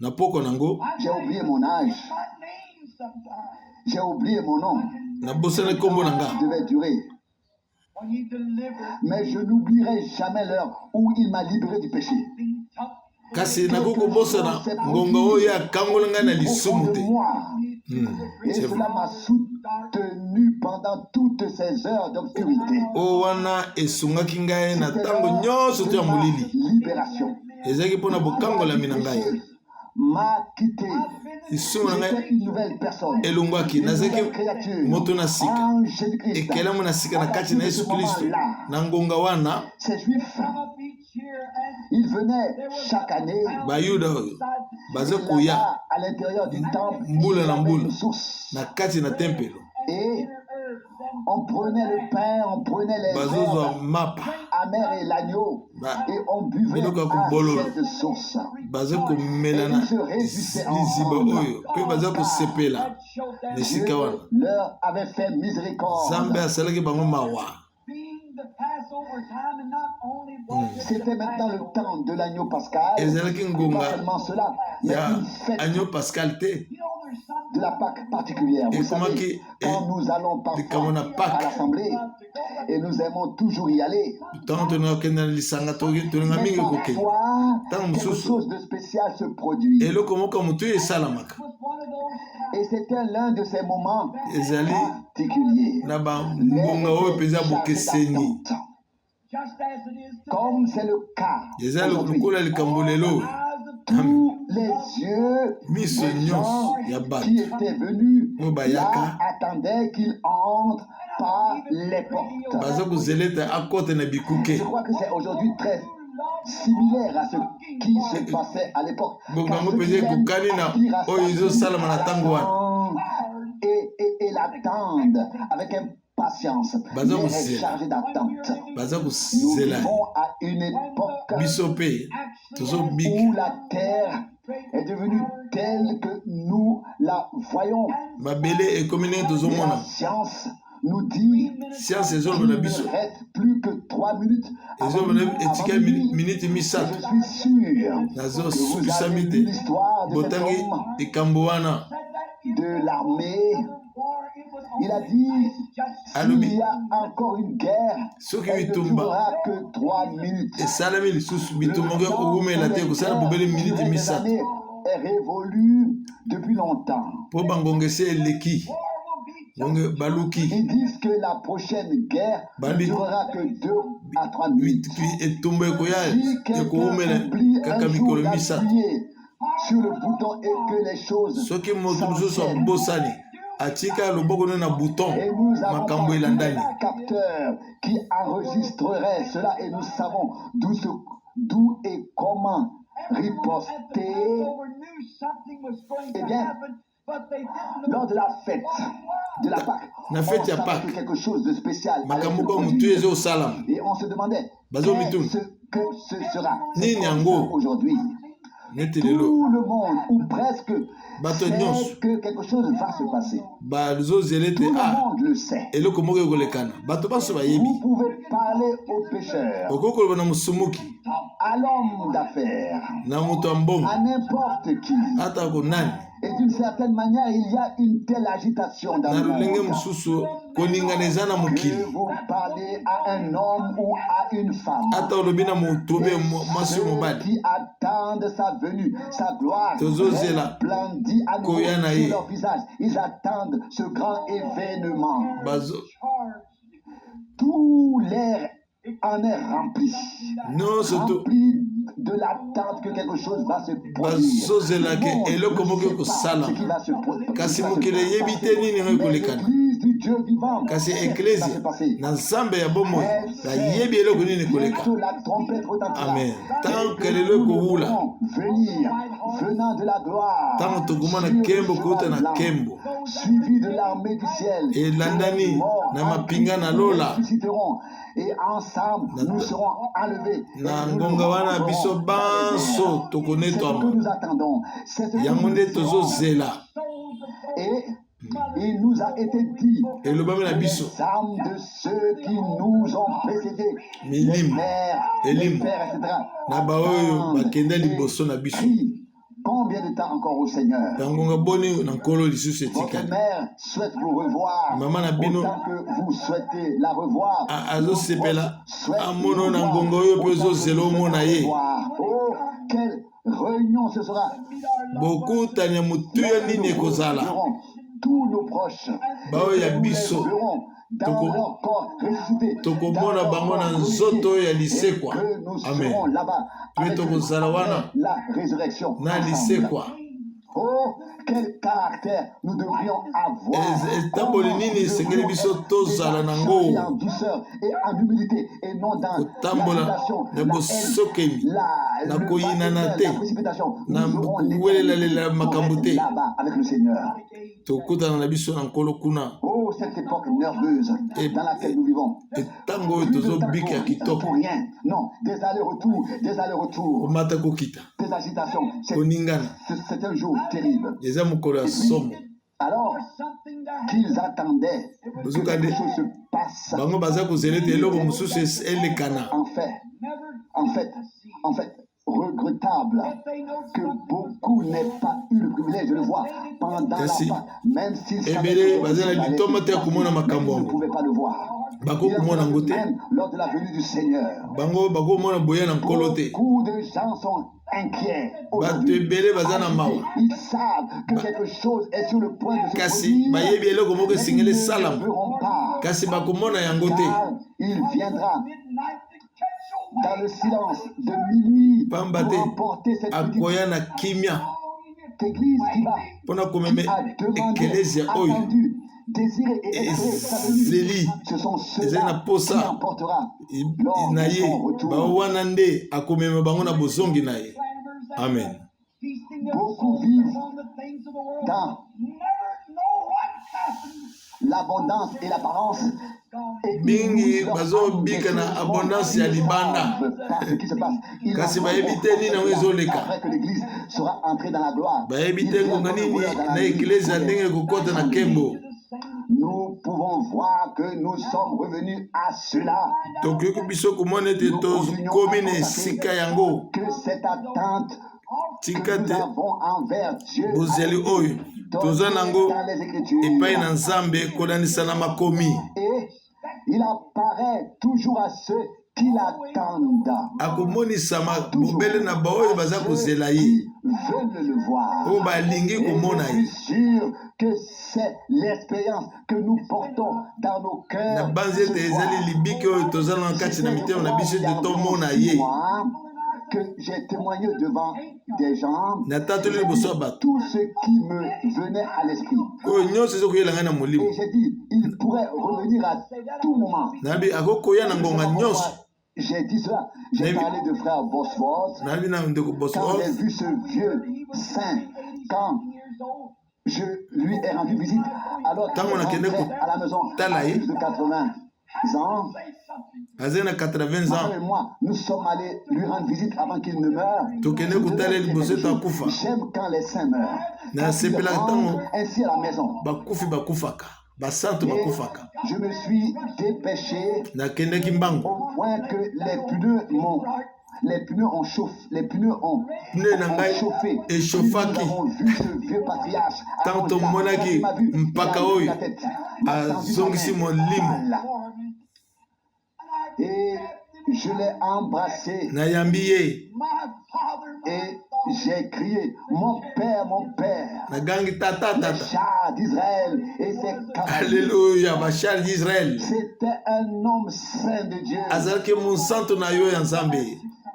na poko nango j'ai oublié mon âge, my name sometimes. j'ai oublié mon nom. nabosani nkombo na nga Je devais durer. When he delivered Mais je n'oublierai jamais l'heure où il m'a libéré du péché. being tough kasi nakoki kobosana ngonga oyo akangola ngai na Au fond lisumu de te moi. Et c'est cela m'a soutenu pendant toutes ces heures d'obscurité. oyo wana esungaki ngai na ntango nyonso to ya molili Libération. ezalaki mpona bokangolami na ngai M'a quitté. lisumu na J'étais ngai une nouvelle personne. elongwaki Une nazalaki nouvelle créature. moto na sika En Jésus-Christ. ekelamu na sika na À kati partir na de ce yesu kristo moment-là, na ngonga wana ces Juifs, up each year and ils venaient chaque année. bayuda oyo baza Et koya là-bas, à l'intérieur du temple, Mboula il y na avait mboula. une source. na kati na tempelo Et on prenait le pain, on prenait les bazozwa herbes mapa amères et l'agneau, Ba- et on buvait biloko ya à kobololo. cette source. baza komela na liziba oyo mpe baza kosepela that showed them na Dieu esika wana leur avait fait miséricorde. nzambe asalaki bango mawa being the Passover time and not only was it C'était maintenant le temps de l'agneau pascal. ezalaki Pas ngonga seulement cela, mais ya une fête agneau pascal te you know there's some de la Pâque particulière. Et Vous comment savez, qui- quand et- nous allons comment on a parfois Pâques. à l'Assemblée, et nous aimons toujours y aller, ntango tolinga kokende na lisanga tolinga mais mingi kokende parfois, Tant quelque mosusu. chose de spécial se produit. eloko moko ya motu oyo esalamaka was one of those Et c'était l'un de ces moments ezali particuliers. na bambonga oyo mpenza bokeseni just as it is today. Comme c'est le cas eza aujourd'hui. lokola likambo lelo Eyes of Tous les yeux miso des nyonso gens ya bato qui étaient venus oyo bayaka là attendaient qu'il entre par les portes. baza kozeleta akota na bikuke Je crois que c'est aujourd'hui très similaire à ce qui se passait à l'époque. Bongango pesé kokani na oizo salama na tango wana. Et l'attendent avec impatience. Baza est chargé d'attente. Baza Nous kusela. vivons à une époque Bisope. Tozo big. où la terre est devenue telle que nous la voyons. Babele et commune tozo Et la mona. science nous dit Science et qu'il zone na ne biso. reste plus que 3 minutes. Ezo avant mona minuit. etika minute Je misato. suis sûr Nazo que vous avez sukisamite. lu l'histoire de cet Botangi homme ikambo wana. de l'armée. Il a dit, s'il y a encore une guerre, Soki elle ne bitumba. durera que 3 minutes. Esalami lisusu Le bitumonge temps okumela te des kosala guerres bobele qui minute duraient des misato. années est révolu depuis longtemps. Po bangongese eleki. Bonge baluki. Ils disent que la prochaine guerre ne Babi- durera que 2 à 3 minutes. Puis etumba ekoya Si quelqu'un ekoumela oublie kaka un jour mikolo misato. d'appuyer sur le bouton et que les choses Soki moto mosusu s'enchaînent. abosani atika loboko no na bouton Et nous avons makambo pas elandani. un capteur qui enregistrerait cela et nous savons d'où et comment riposter. Eh bien, lors de la fête de la Pâque, Na on fête ya savait Pâque. que quelque chose de spécial allait se makambo ko mutu produire. ezosalama. Et on se demandait Bazo mituni. qu'est-ce que ce sera. Nini C'est comme yango? ça aujourd'hui. Neti lelo Tout le monde, ou presque, Bato sait nyonso. que quelque chose va se passer. bazozela ete Tout le ah monde le sait. eloko moko ekolekana bato baso Vous bayebi pouvez parler au pécheur, okoki koloba na mosumuki à l'homme d'affaires, na moto ya mbongo à n'importe qui. ata konani Et d'une certaine manière, il y a une telle agitation dans na le lolenge monde. mosusu koningana eza na Que mokili vous parlez à un homme ou à une femme. ata olobi na moto obe mwasi Ceux mobali qui attendent sa venue, sa gloire, Tozozela. resplendit à nouveau Koya na ye. sur leur visage. Ils attendent ce grand événement. bazo Tout l'air en est rempli. nyonso to Rempli de l'attente que quelque chose va se produire. bazozela ke Le monde eloko ne moko sait pas ekosala ce qui va se produire. kasi mokili eyebi te nini yango Mais ekolekana l'Église du Dieu vivant kasi sait ce qui va se eklezia passer. na nzambe ya bomoi bayebi eloko nini ekoleka Bientôt la trompette retentira. Amen. Tant que Et le nous koula. devrons venir, venant de la gloire, ntango tokoma na sur le kembo cheval kouta na blanc, kembo suivi de l'armée du ciel, elandani les morts na en mapinga na Christ lola ressusciteront, et ensemble nous serons enlevés. na Et nous ngonga nous wana retrouverons biso dans les banso airs. C'est ce que tokonetwama nous attendons. C'est ce que yango nous nde espérons. tozozela Et il nous a été dit, elobami na biso les âmes de ceux qui nous ont précédés, les milimo pères, les Elim. pères, etc. na baoyo attendent bakenda et liboso na biso crient. Combien de temps encore au Seigneur? tangonga boni na nkolo lisusu Votre etikali mère souhaite vous revoir. Maman na bino- Autant que vous souhaitez la revoir. azosepela Souhaite amono vous na revoir. ngonga oyo mpe Autant que ozozela vous omona souhaitez ye revoir. Oh, quelle réunion ce sera. bokutani ya motuya nini ekozala Verrons tous nos proches. Baoyo ya Et nous les biso. verrons dans Toko- leur corps ressuscité. tokomona dans leur bango corps na glorifié. nzoto oyo ya Et lisekwa que nous amen serons là-bas Mpe avec eux tokozala wana après la résurrection. na ensemble. lisekwa Oh, quel caractère nous devrions avoir. etamboli nini esengeli biso tozala nango Marcher en douceur et en humilité et non dans kotambola l'agitation, na la bosokeli haine, na le koyinana baptême, te, la précipitation. na Nous aurons kuwelelalela l'éternité makambo pour te. être là-bas avec le Seigneur. tokutana na biso na nkolo kuna Oh, cette époque nerveuse Et- dans laquelle nous vivons. etango oyo Plus de temps tozobika ya pour kitoko rien. Non, des allers-retours, komata kokita des agitations. koningana C'est un jour terrible. eza mokolo ya somo Alors qu'ils attendaient que Bozokande. quelque chose se passe. bango baza kozela ete eloko mosusu elekana En fait, regrettable que beaucoup n'aient pas eu le privilège de le voir pendant la Kasi, Pâque, même s'ils ebele savaient baza na que litoma te ya komona makambo ils ne yango pouvaient pas le voir. Bako Il en komona sera yango de te même lors de la venue du Seigneur. bango bakomona boya na nkolo te Beaucoup de gens sont inquiets bato aujourd'hui. ebele baza na mawa Ils savent que quelque chose est sur le point de se kasi produire, bayebi eloko moko mais ils esengeli ne salama le verront pas. kasi bakomona yango te Car il viendra dans le silence de minuit pour Pamba te, emporter cette petite akoya na kimia église qui va mpona komeme a demandé, ekelezia oyo attendu désirer et espérer sa venue. Zeli Ce sont ezali ceux-là na qui posa emportera lors na de ye son retour. bawana nde akomema bango na bozongi na ye. Amen. Beaucoup vivent dans l'abondance et l'apparence. Et Mingi bazobika na abondance ya libanda. Kasi bayebi te nini yango ezoleka. Après que l'église sera entrée dans la gloire, Bayebi te ngonga nini na eklezia ndenge ekokota na nkembo. nous pouvons voir que nous sommes revenus à cela. Tokoki biso komona ete tokomi na esika yango. Que cette attente Tika que nous te avons envers Dieu bozeli oyo toza nango dans les Écritures. epai na Nzambe kolanisa na makomi. Et il apparaît toujours à ceux qui l'attendent. Akomonisama bobele na baoyo baza kozela ye. Qui veulent le voir. Oyo balingi Et komona je ye. suis sûr que c'est l'expérience que nous portons dans nos cœurs. Na banzi ete ezali libiki oyo toza na kati na mitema na biso ete tomona ye. Que j'ai témoigné devant des gens Natatoli liboso ya bato tout ce qui me venait à l'esprit. oyo nyonso ezokoyela ngai na molimo. Et j'ai dit, il pourrait revenir à tout moment. Nabi akokoya na ngonga nyonso. J'ai dit cela. J'ai parlé de frère Bosworth. Nabi na ndeko Quand Bosworth. j'ai vu ce vieux saint, quand je lui ai rendu visite, alors qu'il rentrait à la maison à plus de 80 ans, azali na 80 ma ans. frère et moi, nous sommes allés lui rendre visite avant qu'il ne meure. Tokende kutala liboso ete akufa. J'aime quand les saints meurent. Na Quand ils sepelaka ntango rentrent ainsi à la maison. bakufi bakufaka basantu Et bakufaka. je me suis dépêché Nakendeki mbango au point que les pneus ont chauffé. Les pneus ont pneu na ngai chauffé. Nous eshofaki avons vu ce vieux patriarche. ntango tomonaki mpaka oyo azongisi molimo. Et je l'ai embrassé Nayambi ye et j'ai crié, mon père, nagangi tata les tata. chars d'Israël et ses cavaliers. Alléluia bashari d'Israël. C'était un homme saint de Dieu. Azalaki monsanto na yo ya Nzambe.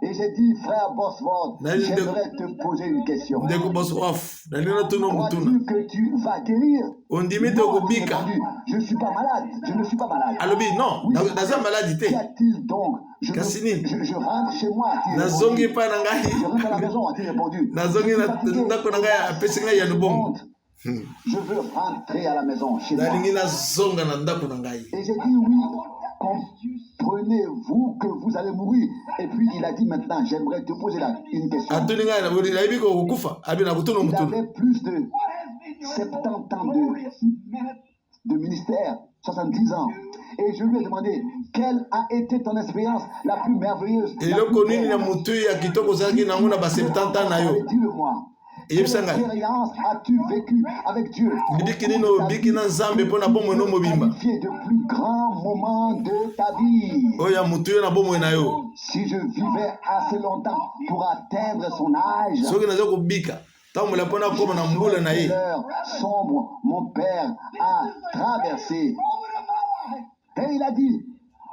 Et j'ai dit, frère Bosworth, Nali- j'aimerais te poser une question. Ndeko Bosworth nalingi natuna mutuna Crois-tu que tu vas guérir? ondimi te Non, j'ai okobika. répondu, je ne suis pas malade. Je ne suis pas malade. Alobi non naza maladi Qu'y te. a-t-il donc? Kasi nini? Je rentre chez moi. a-t-il Nazongi répondu. epai na Je rentre à la ngai. maison, a-t-il répondu. Nazongi Je suis na fatigué. ndako na ngai apesi ngai ya lubongo. Honte. Je veux rentrer à la maison chez moi. Nalingi nazonga na ndako na ngai. Et j'ai dit oui, comprenez-vous que vous allez mourir. Et puis il a dit maintenant, j'aimerais te poser une question. Atuni ngai na bodi nayebi ko kokufa abi na kutuna Il mutuna. avait plus de 70 ans de ministère, 70 ans. Et je lui ai demandé, quelle a été ton expérience la plus merveilleuse? Eloko nini na mutu ya kitoko ozalaki nango na ba 70 ans na yo. Dis-le-moi. Quelle Eyebisa ngai. expérience as-tu vécu avec Dieu? Libiki nini obiki na Nzambe mpo na bomoi no mobimba. Qualifié de plus grand moment de ta vie. Oyo ya mutu yo na bomoi na yo. Si je vivais assez longtemps pour atteindre son âge, Soki naza kobika tambola mpo nakoma na mbula na ye. l'heure sombre, mon père a traversé. Et il a dit,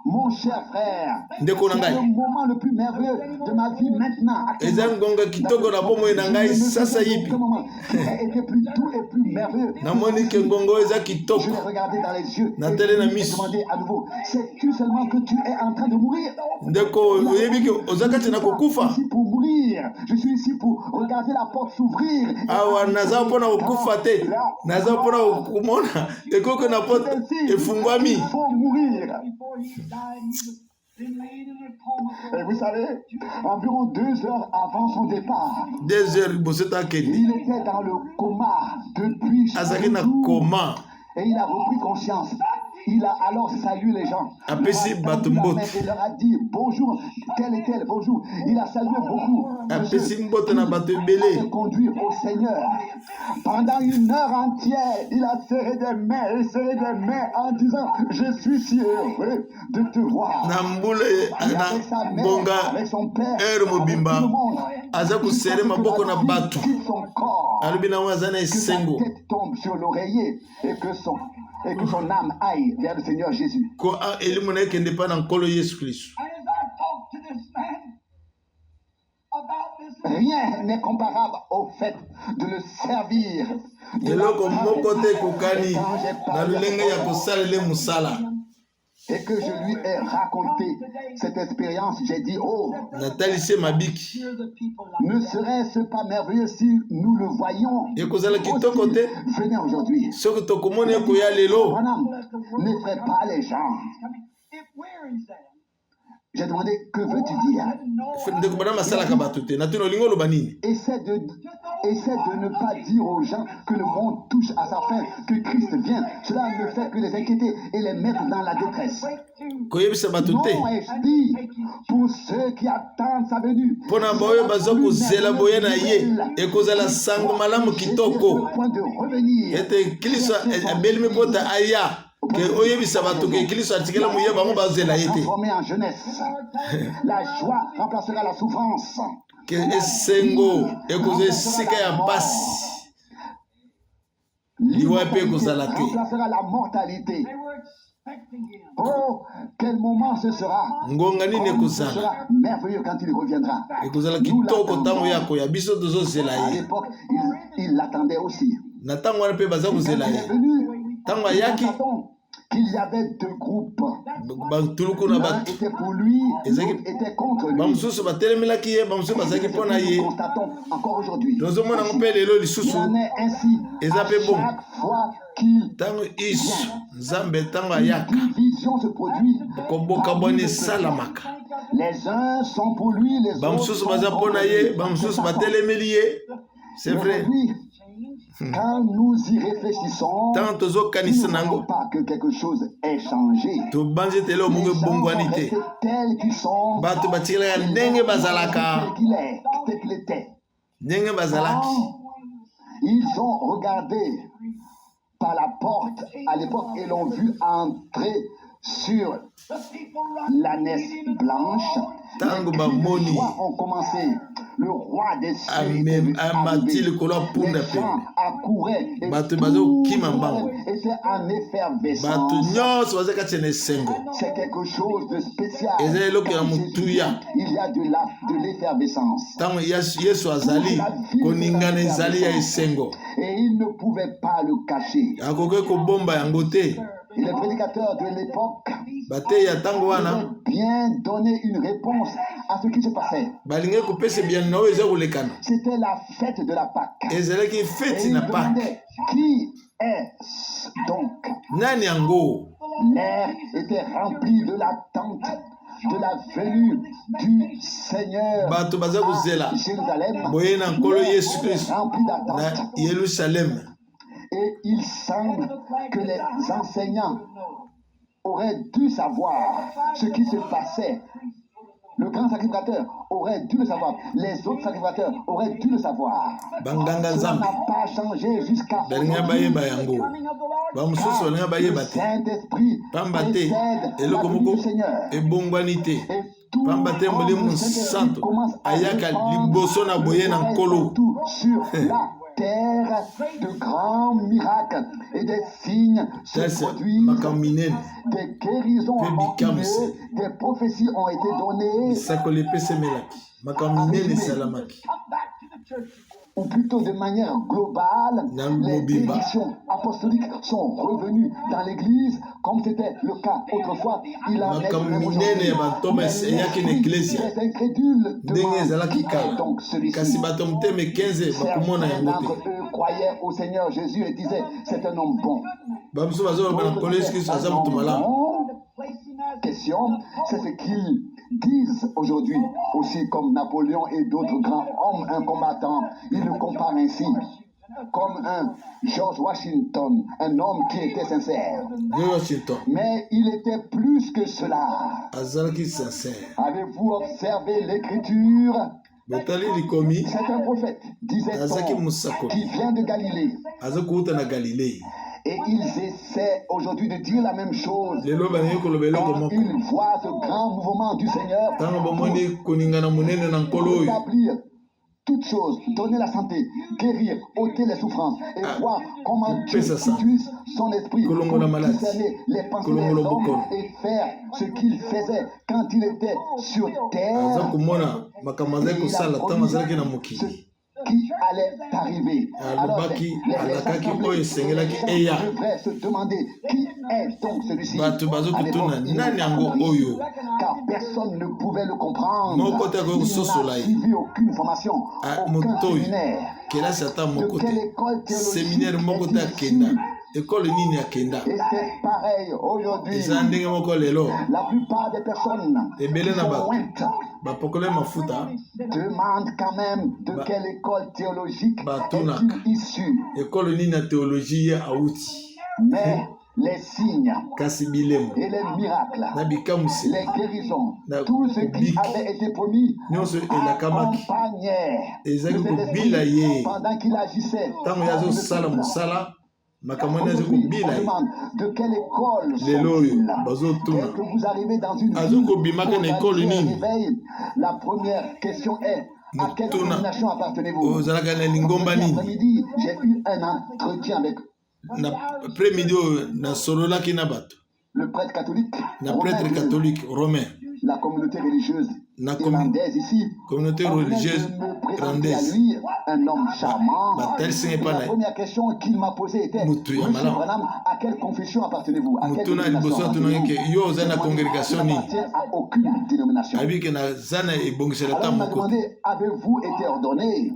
mon cher frère, Ndeko na c'est ngai. le moment le plus merveilleux de ma vie maintenant. Eza ngonga kitoko na bomoi na ngai sasa yipi. Ce moment qui a été plus doux et plus merveilleux. Namoni ke ngongo eza Je kitoko. l'ai regardé dans les yeux Na et télé na je lui ai miso. demandé à nouveau, sais-tu seulement que tu es en train de mourir? Ndeko oyebi ke oza kati na kokufa. Je suis ici pour mourir. Je suis ici pour regarder la porte s'ouvrir. Awa naza mpona kokufa te. Naza mpona komona ekoko na poto efungwami. Il faut mourir. Et vous savez, environ 2 heures avant son départ, 2 heures liboso takende. il était dans le coma depuis Azalaki na jours. koma. Et il a repris conscience. Il a alors salué les gens. Apesi Il a bato tendu la mbote. main et leur a dit bonjour, tel et tel, bonjour. Il a salué beaucoup. Apesi mbote na bato Il ebele. a conduit au Seigneur. Pendant 1 heure entière, il a serré des mains et serré des mains en disant, je suis si heureux de te voir. Na mbula Et avec sa na mère, ngonga avec son père, heure mobimba. avec tout le monde. Aza kosere maboko na bato. Quitte son corps. Alobi nango aza na Que sa esengo. tête tombe sur l'oreiller et que son âme aille vers le Seigneur Jésus. Ko elimu na ekende mpa na nkolo Yesu Kristo. And as I talked to this man about this, Rien n'est comparable au fait de le servir de la eloko moko te kokani Et quand j'ai na parlé lolenge ya kosalela musala et que je lui ai raconté cette expérience, j'ai dit, oh, natalisi mabiki ne serait-ce pas merveilleux si nous le voyions ekozala aussi kitoko te venir aujourd'hui. soki tokomona ekoya lelo Branham, n'effraie pas les gens. J'ai demandé, que veux-tu dire? ndeko bana masalaka bato te natuni olingi oloba nini Essaie de ne pas dire aux gens que le monde touche à sa fin, que Christ vient. Cela ne fait que les inquiéter et les mettre dans la détresse. koyebisa bato te Non, ai-je dit, pour ceux qui attendent sa venue. mpo na baoyo baza kozela boye na ye ekozala sango malamu Jésus est kitoko sur le point de revenir. ete kristo abelimi mpota aya ke oyebisa bato ke kristo atikela moye bango bazela ye te Transformé en jeunesse. La joie remplacera la souffrance. ke esengo ekozwa esika ya mpasi liwa mpe ekozala te Remplacera la mortalité. Oh, quel moment ce sera! ngonga nini Ce ekozala sera merveilleux quand il reviendra. ekozala Nous kitoko ntango l'attendons. ya koya biso tozozela À ye l'époque, il l'attendait aussi. na ntango wana mpe baza Et quand kozela il ye est venu, ntango nous ayaki constatons qu'il y avait deux groupes. batuluku na L'un bato était pour lui, Ezaki- l'autre était contre lui. bamosusu batelemelaki ye bamosusu bazalaki mpo na Nous ye constatons encore aujourd'hui. tozomona ngo mpe lelo Il lisusu en est ainsi Eza à pe bon. chaque fois qu'il ntango isu nzambe ntango une ayaka division se produit. koboka bwana esalamaka Les uns sont pour lui, les autres bamosusu sont baza mpo contre na lui. ye bamosusu batelemeli ye c'est vrai Aujourd'hui, quand nous y réfléchissons, ntango nous tozokanisa ne nango voyons pas que quelque chose ait changé. tobanzi ete lelo Les mongo gens sont ebongwani te restés tels qu'ils sont. bato batikelaka ndenge bazalaka Tel qu'il était. ndenge bazalaki Ils ont regardé par la porte à l'époque et l'ont vu entrer sur l'ânesse blanche. ntango Les bamoni joies ont commencé. Le roi des cieux était amati arrivé. likolo apunda Les gens pembe accouraient et Bato tout bazokima le mbango. monde était en bato effervescence. nyonso baza kati ya na esengo C'est quelque chose de spécial. eza eloko ya Quand motuya il y a de l'effervescence. ntango yesu azali koningana ezali ya esengo Et il ne pouvait pas le cacher. akoki kobomba yango te Et les prédicateurs de l'époque bateyi ya ntango wana devaient bien donner une réponse à ce qui se passait. balingi kopesa ebiani na oyo eza kolekana C'était la fête de la Pâque. ezalaki Et feti ils na pake demandaient, qui est-ce donc? nani yango L'air était rempli de l'attente de la venue du Seigneur bato baza kozela à Jérusalem. boye na nkolo L'air yesu était kristo rempli na d'attente. yerusalemu Et il semble que les enseignants auraient dû savoir ce qui se passait. Le grand sacrificateur aurait dû le savoir. Les autres sacrificateurs auraient dû le savoir. banganga Cela nzambe n'a pas changé jusqu'à balingi aujourd'hui. bayeba yango bamosusu balingi Le bayeba te Saint-Esprit pamba te précède la eloko venue moko du Seigneur. ebongwani te Et tout pamba te comme molimo le Saint-Esprit santo commence à ayaka répandre liboso na boye na le nkolo partout sur la terre, de grands miracles et des signes se tese produisent. makambo minene Des guérisons Pe ont eu bikamwisi. lieu, des prophéties ont été données, misakoli epesemelaki makambo minene esalamaki ou plutôt de manière globale, Na les mobimba. bénédictions apostoliques sont revenues dans l'Église, comme c'était le cas autrefois. Il en est Makambo même minene aujourd'hui. ya bantoma Mais eyaki na l'esprit eklesia des incrédules ndenge demande, ezalaki qui est kala donc kasi celui-ci? bato motema 15 bakomona Certains yango d'entre te eux croyaient au Seigneur Jésus et disaient, c'est un homme bon. bamosusu bazoloba na nkolo yesu kristo aza moto malamu Question, c'est ce qu'ils disent aujourd'hui, aussi comme Napoléon et d'autres grands hommes, un combattant. Ils le comparent ainsi, comme un George Washington, un homme qui était sincère. george washington Mais il était plus que cela. azalaki sincere Avez-vous observé l'écriture? botali likomi C'est un prophète, azalaki disait-on, mosakoli qui vient de Galilée. aza kouta na galilei Et ils essaient aujourd'hui de dire la même chose. lelo balingi koloba eloko Quand moko ils voient ce grand mouvement du Seigneur ntango pour bamoni koningana monene na nkolo oyo établir toutes choses, donner la santé, guérir, ôter les souffrances et voir comment Dieu Fais ça. utilise son esprit pour Kolongo la maladie. discerner les pensées Kolongo des le hommes bokolo. et faire ce qu'il faisait quand il était sur aza terre. komona makambo azali kosala ntango azalaki na mokili qui allait arriver. Alors les assemblées devraient se demander qui est donc celui-ci. À l'époque, car personne ne pouvait le comprendre. Il n'a suivi aucune formation, aucun séminaire. De quelle école théologique école nini akenda. Et c'est pareil aujourd'hui. La plupart des personnes qui demandent quand même de quelle école théologique est-il issu. École nini théologie ya auti. Mais les signes et les miracles, les guérisons, tout ce qui avait été promis accompagnait pendant qu'il agissait. De quelle école sont-ils? Est-ce que vous arrivez dans une vie? La première question est: à quelle dénomination appartenez-vous? L'après-midi, j'ai eu un entretien avec le prêtre catholique romain. La communauté religieuse irlandaise ici. Communauté religieuse irlandaise. À lui, un homme charmant. La première question qu'il m'a posée était: Monsieur Branham, à quelle confession appartenez-vous? À quelle dénomination appartenez-vous? À aucune dénomination. Alors il m'a demandé: avez-vous été ordonné?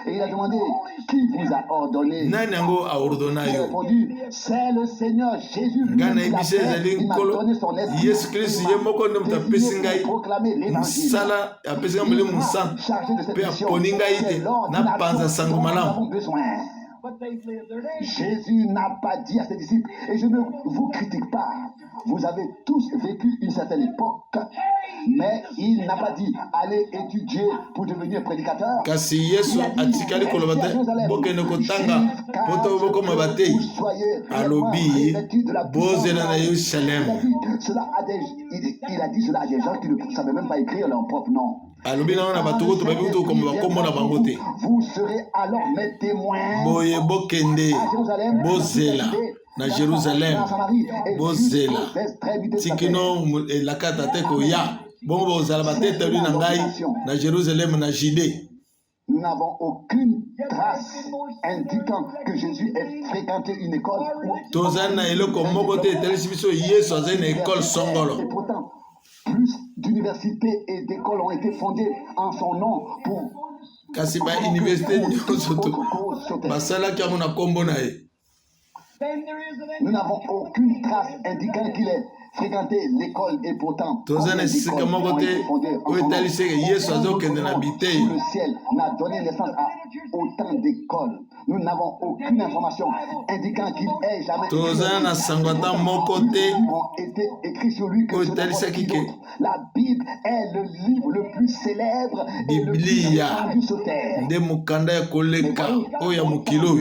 Et il a demandé: qui vous a ordonné? J'ai répondu: c'est le Seigneur Jésus. Il m'a donné son esprit. Pour proclamer l'évangile. Chargé de cette mission. C'est l'ordre dont nous avons besoin. Jésus n'a pas dit à ses disciples, et je ne vous critique pas, vous avez tous vécu une certaine époque, mais il n'a pas dit allez étudier pour devenir prédicateur. Il a dit cela à des gens qui ne savaient même pas écrire leur propre nom. Vous serez alors mes témoins à Jérusalem, Bozela, Tikino, la Katate Koya, Bongo Zalabate, na Jérusalem, na Judée. Nous n'avons aucune trace indiquant que Jésus ait fréquenté une école. Et pourtant, plus d'universités et d'écoles ont été fondées en son nom pour. Nous n'avons aucune trace indiquant qu'il ait fréquenté l'école et pourtant le ciel n'a donné naissance à autant d'écoles. Nous n'avons aucune information indiquant qu'il ait jamais ont été écrits sur lui que la Bible est le livre le plus célèbre et le plus répandu sur terre.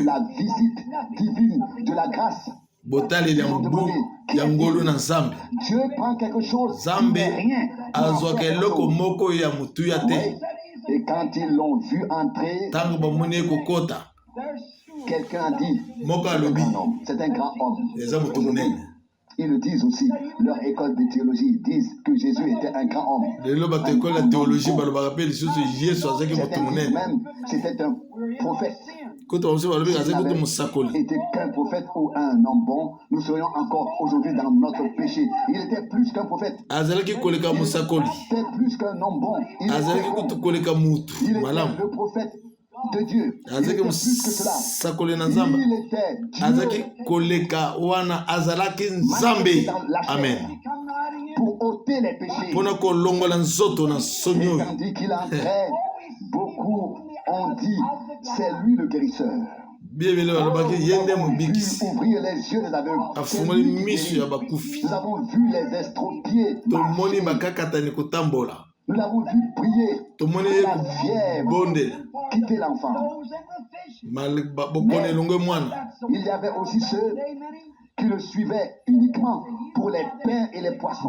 La visite divine de la grâce. Dieu prend quelque chose. Et quand ils l'ont vu entrer, quelqu'un a dit c'est un grand homme. Ils le disent aussi, leur école de théologie disent que Jésus était un grand homme. Même c'était un prophète. S'il n'était qu'un prophète ou un homme bon, nous serions encore aujourd'hui dans notre péché. Il était plus qu'un prophète. Il était plus qu'un homme bon. Il était le prophète de Dieu. Il était plus que cela. Il était Dieu Amen. Pour ôter les péchés. Et tandis qu'il entrait, beaucoup ont dit c'est lui le guérisseur. Ouvrir les yeux des aveugles. Nous avons vu les estropiés. Nous l'avons vu prier. La fièvre quitter l'enfant. Mais il y avait aussi ceux qui le suivaient uniquement pour les pains et les poissons.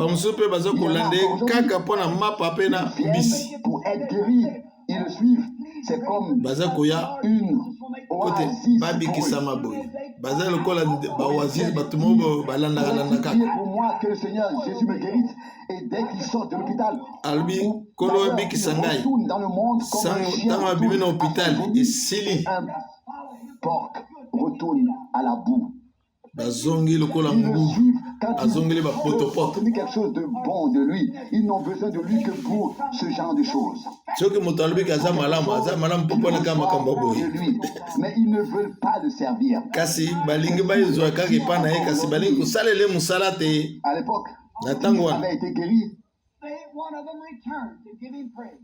Pour être guéri, ils le suivent. C'est comme une oasis pour eux. Pour moi, moi que le Seigneur Jésus me guérisse. Et dès qu'il sort de l'hôpital, albi ou kolo d'ailleurs, abi il kisangai retourne dans le monde comme un chien tanga bimi na retourne à hôpital son nid. esili Un porc retourne à la boue. bazongi lokola Ils le ngubu suivent quand azongeli ils bapoto veulent poto. obtenir quelque chose de bon de lui. Ils n'ont besoin de lui que pour ce genre de choses. soki moto alobi aza malamu mpo mpona kaka makambo De boye lui. Mais ils ne veulent pas le servir. kasi balingi bayezwa kaka epai na ye kasi balingi kosalela ye mosala te À l'époque, na ntango il wana avait été guéri, one of them returned to give him praise.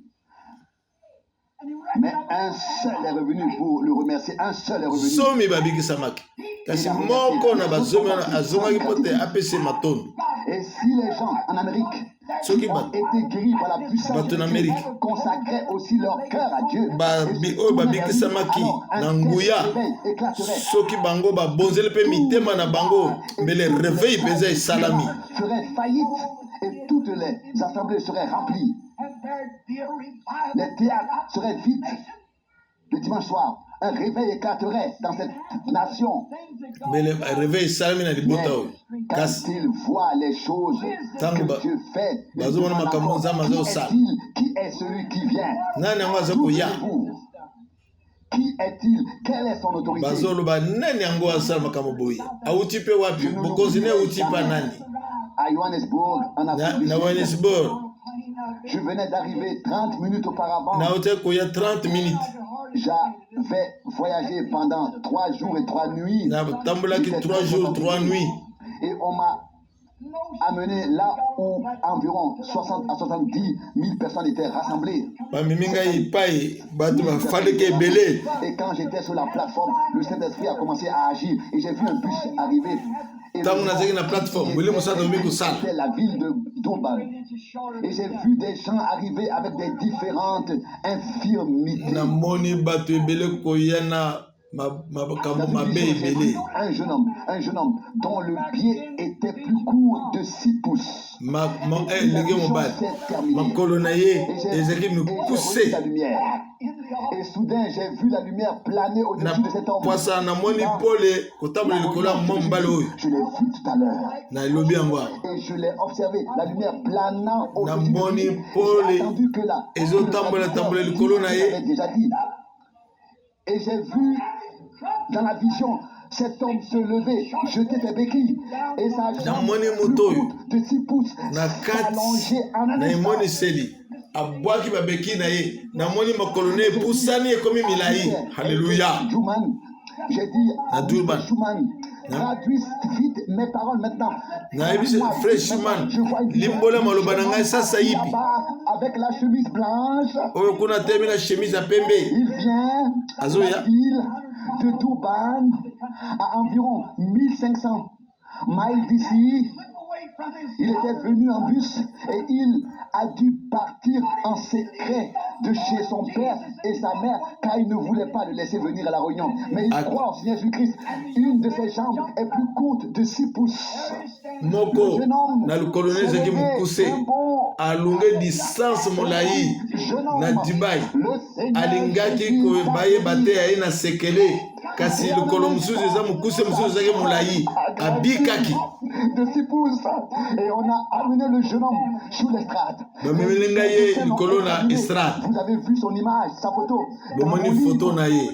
And he mais recognized un seul est revenu pour le remercier. Un seul est revenu. zomi babikisamaki kasi moko na bazomi wana azongaki mpo te apesa matondo. Et si les gens en Amérique Soki qui ont été guéris par la puissance bato de na Dieu Amérique. consacraient aussi leur cœur à Dieu, oyo babikisamaki na nguya soki bango babonzeli mpe mitema na bango mbele réveil mpenza esalami ferait faillite et toutes les assemblées seraient remplies. and there'd be a revival. Les théâtres seraient vides. Le dimanche soir, un réveil éclaterait dans cette nation. mbele réveil esalami na libota oyo Quand kasi ils voient les choses Tango que Dieu fait, ils bazomona demandent makambo encore, nzambe azosala. qui est celui qui vient? nani yango aza koya Vous, qui est-il? Quelle est son autorité? bazoloba nani yango asala makambo boye awuti mpe wapi bokonzi ne awuti mpe nani À Johannesburg, en Afrique du na Sud, Johannesburg je venais d'arriver 30 minutes auparavant. nauti koya 30 minutes J'avais voyagé pendant 3 jours et 3 nuits. natambolaki 3 jours 3 nuits Et on m'a amené là où environ 60 à 70 000 personnes étaient rassemblées. bamemi ngai epai bato bafandeki ebele Et quand j'étais sur la plateforme, le Saint-Esprit a commencé à agir. Et j'ai vu un bus arriver. Et ntango nazalaki na plateforme wele mosala omi kosala c'était la ville de Durban. Et j'ai vu des gens arriver avec des différentes infirmités. namoni bato ebele koya na makambo mabe ebele Un jeune homme dont le pied était plus court de 6 pouces. elenge mobali makolo na ye ezalaki mikuse La lumière. Et soudain, j'ai vu la lumière planer na au-dessus de cet homme. poasa namoni pole kotambola likolo ya mwa mobali oyo Je l'ai vu tout à l'heure. na elobi yango awa Et je l'ai observé, la lumière planant au-dessus de namoni lui. pole J'ai attendu que là, ezotambola likolo na ye j'avais déjà dit. Et j'ai vu dans la vision cet homme se lever, jeter ses béquilles, et sa jambe namoni plus moto oyo courte de 6 pouces na s'allonger kati en un na instant. emoniseli abwaki babeki na ye namoni makolo na epusani ekomi milai halleluya Jouman, j'ai dit Na à Durban. Jouman, traduis vite mes paroles maintenant. nayebi frère Schumann limbola maloba na ngai sasa yipi Là-bas, avec la chemise blanche, oyo kuna temi na chemise ya pembe il vient de Azoya. la ville de Durban à environ 1500 miles d'ici. Il était venu en bus et il a dû partir en secret de chez son père et sa mère car il ne voulait pas le laisser venir à la réunion. Mais il croit au Seigneur Jésus-Christ. Une de ses jambes est plus courte de 6 pouces. moko na likolo na ezalaki mokuse alonge distance molai na dibai alingaki bayeba te aye na sekele kasi likolo mosusu eza mokuse mosusu ezalaki molai abikaki De 6 pouces. Et on a amené le jeune homme sur l'estrade. bamemeli ngai ye likolo na estrade Vous avez vu son image, sa photo. Dans mon bomoni livre. foto na ye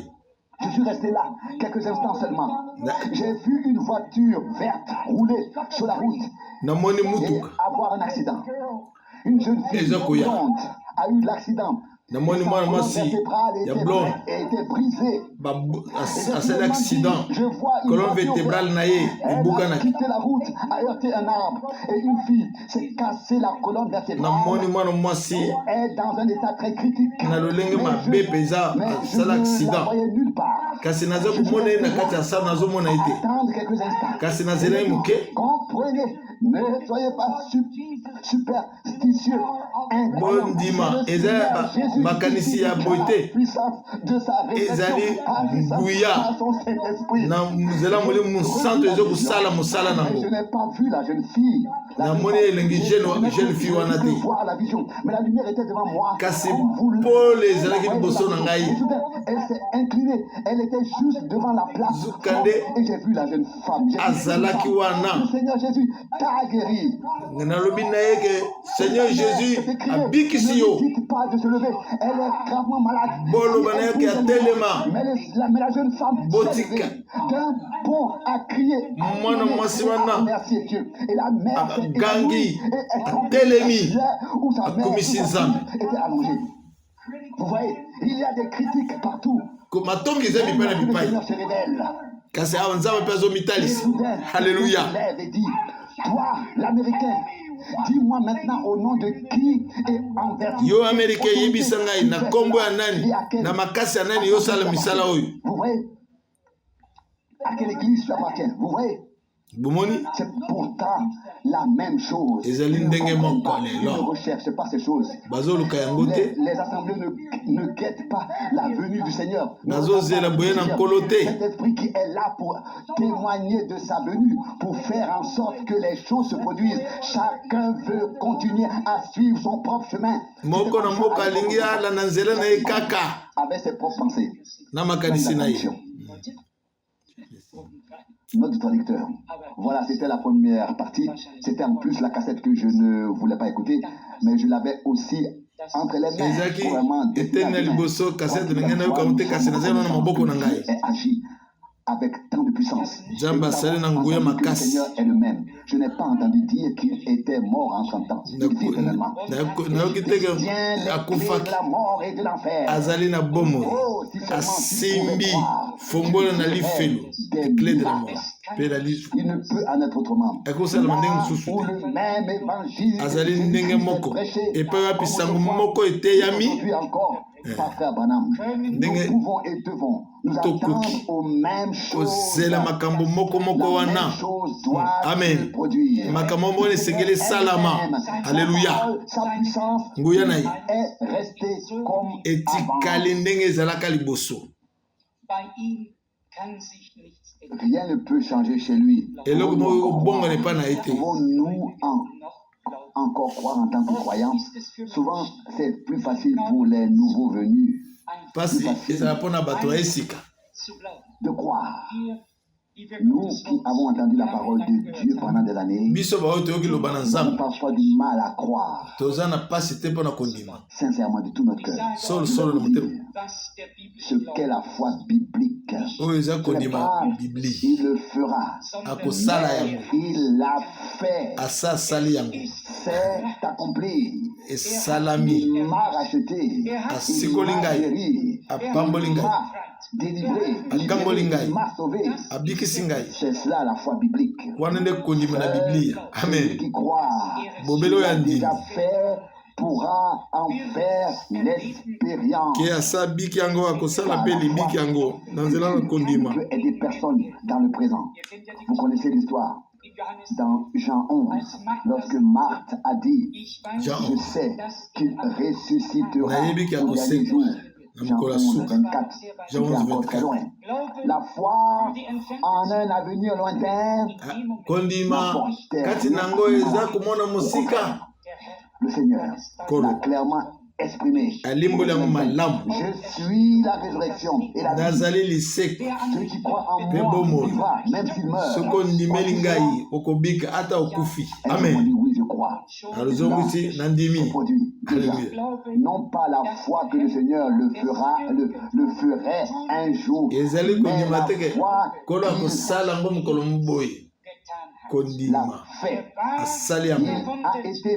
Je suis resté là quelques instants seulement. Na- J'ai vu une voiture verte rouler sur la route namoni et mutuka avoir un accident. Une jeune fille Eza koya. blonde a eu l'accident. namoni Et sa mwana colonne mwasi vertébrale ya était- blonde était brisée. asali accident Je vois une colonne voiture vertébrale verte. na ye Elle a ebukanaki quitté la route, a heurté un arbre et une fille s'est cassée la colonne vertébrale. namoni mwana mwasi Est dans un état très critique. na lolenge mabe mpenza Mais je asala ne la accident voyais nulle part. kasi naza komona ye na kati ya sala nazomona ye te Attendre quelques instants. kasi nazela ye moke Comprenez, ne soyez pas superstitieux. bondima eza makanisi ya boye te ezali nguya na nzela molimo mosantu eza kosala mosala Mais nango je n'ai pas vu la jeune fille La Na lumière moni elengi jeune fille wana je te. peux voir la vision, mais la lumière était devant moi. Kasi Comme vous le- Paul ezalaki liboso na Et ngai. soudain, elle s'est inclinée. Elle était juste devant la place. Zukande Et j'ai vu la jeune femme. J'ai dit, azalaki wana. le Seigneur Jésus t'a guéri. Nalobi na ye ke Seigneur Jésus C'est écrit, abikisi ne yo. lui dites pas de se lever. Elle est gravement malade. Boloba na ye ke atelema. Mais la jeune femme Botika. s'est levée d'un bond à crier. Mwana mwasi wana Merci Dieu. Et la mère s'est gangi évanouie et est tombée atelemi là où sa mère akomisi nzambe. était allongée. Vous voyez, il y a des critiques partout. matongi eza bipai na Le bipai Seigneur se révèle. kasi awa nzambe mpe Et azomitalisa. soudain, Alléluia. il se lève et dit, toi, l'Américain, dis-moi maintenant au nom de qui et en vertu. Yo Américain yebisa ngai na Tu fais kombo ya cela. nani Et à quelle- na makasi ya nani yosala misala oyo. Vous voyez, à quelle église tu appartiens. Vous voyez, Bomoni c'est pourtant la même chose. ezali Ils ne ndenge comprennent moko pas. Ils ne lelo recherchent pas ces choses. bazoluka yango te Les assemblées ne guettent pas la venue du Seigneur. bazozela boye na nkolo te. Cet esprit qui est là pour témoigner de sa venue, pour faire en sorte que les choses se produisent. Chacun veut continuer à suivre son propre chemin. moko na moko alingi ala na nzela na ye kaka Avec ses propres pensées. na makanisi na ye. Notre traducteur. Voilà, c'était la première partie. C'était en plus la cassette que je ne voulais pas écouter, mais je l'avais aussi entre les mains. ezalaki Vraiment, eteni na liboso kasete na ngai nayoka mo te kasi nazali na maboko na ngai. et agit avec tant de puissance. Nzambe Et nous asali na avons nguya entendu que le makasi. Seigneur est le même. Je n'ai pas entendu dire qu'il était mort en 30 ans. Il vit éternellement. nayoki te Tient ke les clés de akufaki la mort et de l'enfer. azali na bomoi Oh, si seulement tu asimbi pouvais croire fongola na qu'il lifelo ferait des eclé de la mort miracles. mpe na lisu Il ne peut en être autrement. ekosalama ndenge mosusu Où te le même évangile azali que ndenge Jésus moko prêché, epai wapi comme sango autrefois, moko eteyami aujourd'hui encore, par frère Branham. Ndenge- Nous pouvons et devons nous Tokoki. attendre aux mêmes choses. kozela makambo moko La moko même wana chose doit Amen. se produire. makambo moko esengeli esalama. Elle-même, Alléluia. sa parole, sa puissance nguya na ye est restée comme avant. etikali ndenge ezalaka liboso. Bei ihm kann sich nichts ändern. Rien ne peut changer chez lui. eloko moko ekobongana epai na ye te. Pouvons-nous encore croire en tant que croyants? Souvent, c'est plus facile pour les nouveaux venus mpasi ezala mpo na bato ya esika. Zu glauben. de croire. Wir, die wir Nous Gottes qui Wort avons entendu la parole de Dieu pendant des années, biso baoyo toyoki loba na nous avons nzambe parfois du mal à croire toza na mpasi te mpo na kondima sincèrement de tout notre cœur solosolo na motema was der Bibel ce qu'est la foi biblique. oyo eza Ce n'est kondima pas bibli il le fera, akosala yango il l'a fait, asa asali yango c'est accompli. esalami Il m'a racheté, il asikoli m'a ngai guéri, apamboli il ngai m'a délivré, Akamboli ngai. il m'a sauvé. abikisi ngai C'est cela la foi biblique. wana nde kondima na biblia. Celui Amen. qui croit Bobelo qu'il ya a ndimi déjà fait pourra en faire l'expérience. ke asa abiki yango akosala mpe libiki yango na nzela na Il kondima. peut aider personne dans le présent. Vous connaissez l'histoire dans Jean 11, lorsque Marthe a dit, Jean je sais qu'il ressuscitera Nayebi ki au dernier akoseka. jour. Na Jean mokolo 11, suka. 24. Jean C'était 11, encore très loin. La foi en un avenir lointain, Ah, kondima kati na yango eza komona mosika. le Seigneur Kolo. l'a clairement exprimé. alimboli yango malamu. Je suis la résurrection et la vie. nazali liseka Celui qui croit en Pe moi bomoi. vivra, même s'il meurt. soki ondimeli ngai okobika ata okufi. Et on Amen. dit oui, je crois. alozongisi na ndimi. Produit déjà. Alléluia. Non pas la foi que le Seigneur le ferait un jour, ezali mais kondima la te ke foi kolo qu'il akosala yango mokolo moboye. getan hat. kondima l'a fait. asali Il yango. a été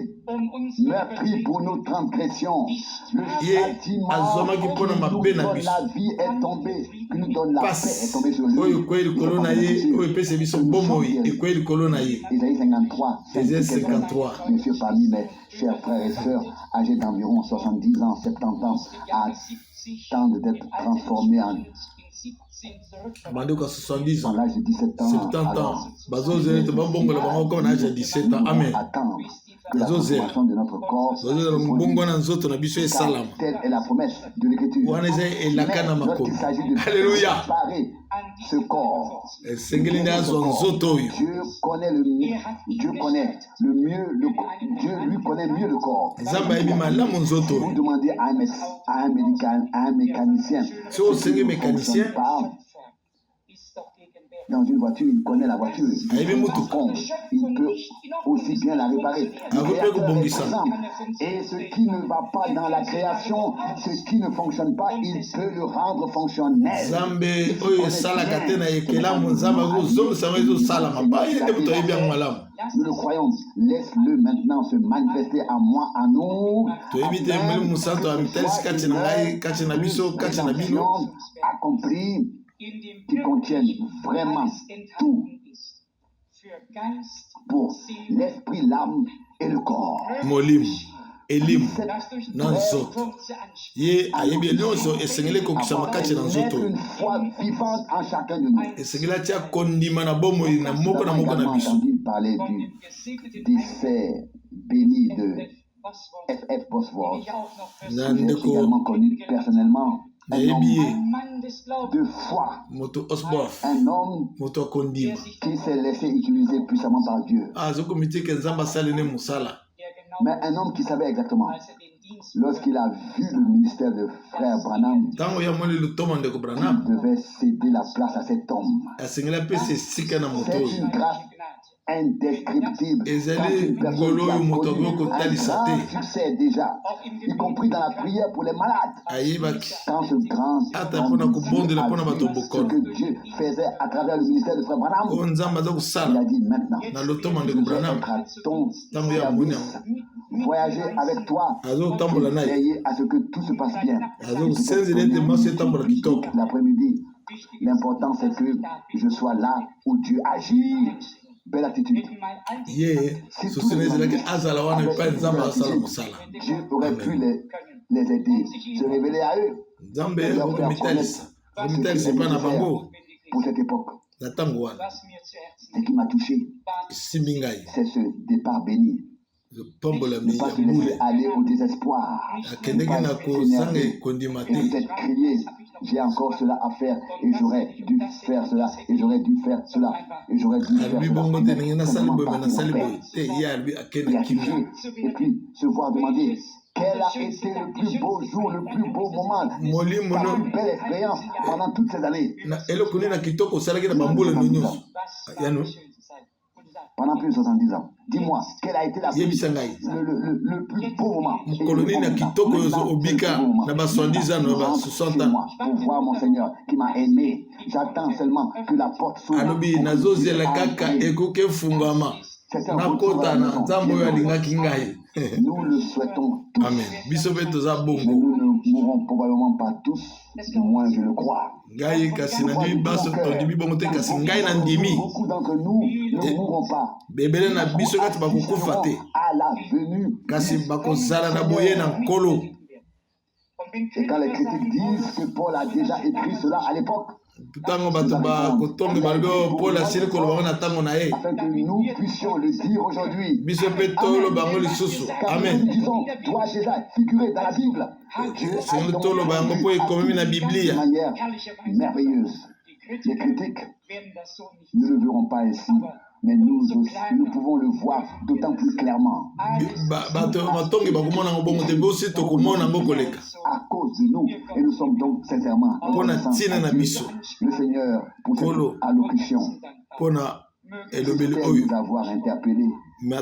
meurtri pour nos transgressions. Le Ye châtiment azwamaki mpo na qui nous mabe na donne biso. la vie est tombé, qui nous donne la paix est pasi tombé sur lui. oyo ekwei likolo na ye oyo epesi biso bomoi ekwei likolo na ye. Isaïe 53, c'est Isaïe quelqu'un, 53. bien sûr parmi mes chers frères et sœurs âgés d'environ 70 ans, 70 ans, attendent d'être transformés en bandeko ya 70 à ans l'âge de 17 ans. 70 ans Alors, bazozela ete babongola bango koma na age ya 17 ans. Amen. attendre que la transformation de notre corps se produise, car telle est la promesse de l'Écriture. Mais lorsqu'il s'agit de préparer ce corps, Dieu connaît le mieux, Dieu lui connaît mieux le corps. Si vous demandez à un mécanicien, ce qui ne fonctionne pas, dans une voiture, il connaît la voiture. Il peut aussi bien la réparer. Et ce qui ne va pas dans la création, ce qui ne fonctionne pas, il peut le rendre fonctionnel. Nous le croyons. Laisse-le maintenant se manifester à moi, à nous. Accompli qui contiennent vraiment tout pour l'esprit, l'âme et le corps. Elimu na nzoto ye ayebi nyonso esengeli kokisama kati na nzoto esengeli atia kondima na bomoi na moko na biso. Parler du décès béni de F.F. Bosworth, que j'ai également connu personnellement. Un homme de foi, un homme qui s'est laissé utiliser puissamment par Dieu. Mais un homme qui savait exactement, lorsqu'il a vu le ministère de frère Branham, il devait céder la place à cet homme. C'est une grâce indescriptible. Quand une personne qui a connu un grand succès déjà, y compris dans la prière pour les malades, quand ce grand ce que Dieu faisait à travers le ministère de frère Branham, il a dit maintenant, je vais être à ton service, voyager avec toi, et veiller à ce que tout se passe bien. L'après-midi, l'important c'est que je sois là où Dieu agit. Belle attitude. Dieu aurait pu les aider, se révéler à eux. Pour cette époque. Ce qui m'a touché, c'est ce départ béni. Ne pas se laisser aller au désespoir. Ne pas peut-être crier, j'ai encore cela à faire et j'aurais dû faire cela et j'aurais dû faire cela et j'aurais dû faire cela. Et puis se voir demander quel a été le plus beau jour, le plus beau moment, la plus belle expérience pendant toutes ces années. Pendant plus de 70 ans. Dis-moi, quel a été le plus beau moment pour voir mon Seigneur qui m'a aimé. J'attends seulement que la porte s'ouvre. Nous le souhaitons tous. Amen. Mais nous ne mourrons probablement pas tous, du moins je le crois. Beaucoup d'entre nous ne mourront pas. À la venue. Et quand les critiques disent que Paul a déjà écrit cela à l'époque, afin que nous puissions le dire aujourd'hui. Amen. Nous disons, toi déjà figuré dans la Bible. Dieu a de manière merveilleuse. Les critiques ne le verront pas ainsi, mais nous aussi, nous pouvons le voir d'autant plus clairement. À cause de nous, et nous sommes donc sincèrement le Seigneur pour cette allocution. Nous avoir interpellé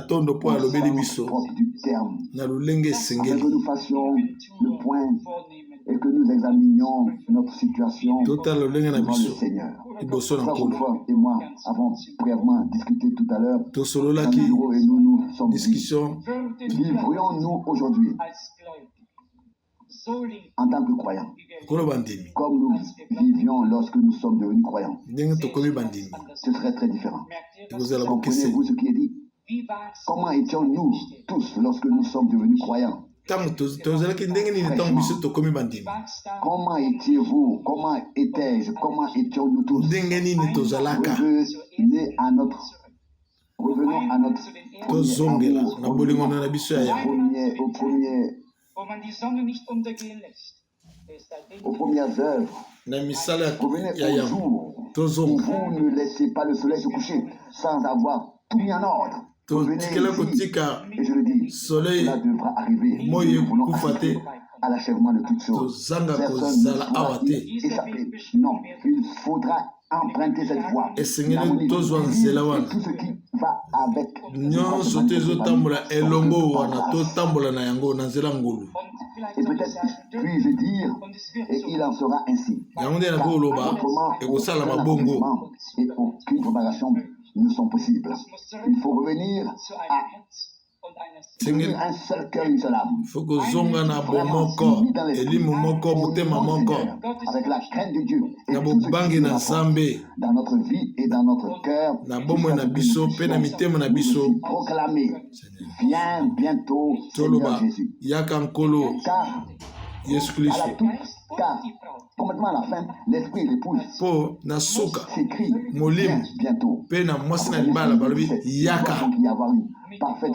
pour le sens propre du terme, afin que nous fassions le point et que nous examinions notre situation devant le Seigneur. François et moi avons brièvement discuté tout à l'heure dans le bureau et nous sommes dit, vivrions-nous aujourd'hui en tant que croyants, comme nous vivions lorsque nous sommes devenus croyants? Ce serait très différent. Comprenez-vous ce qui est dit? Comment étions-nous tous lorsque nous sommes devenus croyants? Comment étiez-vous? Comment étais-je? Comment étions-nous tous? Revenez à notre Revenons à notre tozongela na bolingo na biso ya yango aux premières œuvres. na misala Revenez ya au yango jour où tozonga vous ne laissez pas le soleil se coucher sans avoir tout mis en ordre. Revenez totikela ici, kotika et je le dis, soleil cela devra arriver. moi Nous voulons ekufa te assister à l'achèvement de toutes choses. tozanga Personne kozala ne awa pourra te y échapper. Non, il faudra emprunter cette voie. esengeli tozwa nzela wana Tout ce qui va avec. nyonso te ezotambola elongo wana totambola na yango na nzela ngolu Et peut-être puis-je dire, et il en sera ainsi. yango nde nakoki koloba Autrement, ekosala aucun mabongo accomplissement et aucune propagation ne sont possibles. Il faut revenir à sengeli un seul cœur, une seule âme. fo kozonga na bomoko elimu moko motema moko Avec la crainte de Dieu. Et na tout ce qui bobangi se na rapporte nzambe dans notre vie et dans notre cœur. na bomoi na biso mpe na mitema na biso Proclamer. Viens bientôt, toloba Seigneur Jésus. yaka nkolo Car yesu à kristo la toute, car complètement à la fin, l'esprit et l'épouse mpo na suka s'écrit molimo bientôt. mpe na mwasi na libala balobi yaka Donc il y avoir une parfaite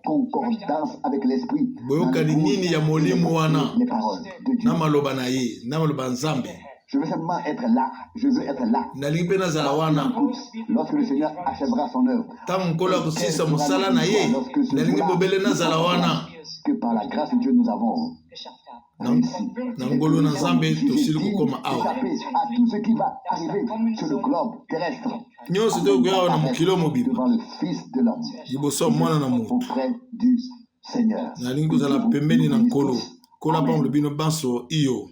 concordance avec l'esprit. boyokani nini ya molimo wana Les paroles de Dieu. na maloba na ye na maloba ya nzambe Je veux simplement être là. Je veux être là. nalingi mpe nazala wana Lorsque le Seigneur achèvera son œuvre. ntango nkolo akosilisa mosala na ye nalingi bobele nazala wana Que par la grâce de Dieu nous avons réussi. na ngolu na nzambe tosili kokoma awa Échapper à tout ce qui va arriver sur le globe terrestre. nyonso te okoya awa na mokili mobimba Devant le Fils de l'homme. liboso ya mwana na moto Auprès du Seigneur. nalingi kozala pembeni na nkolo nkolo apambola bino banso iyo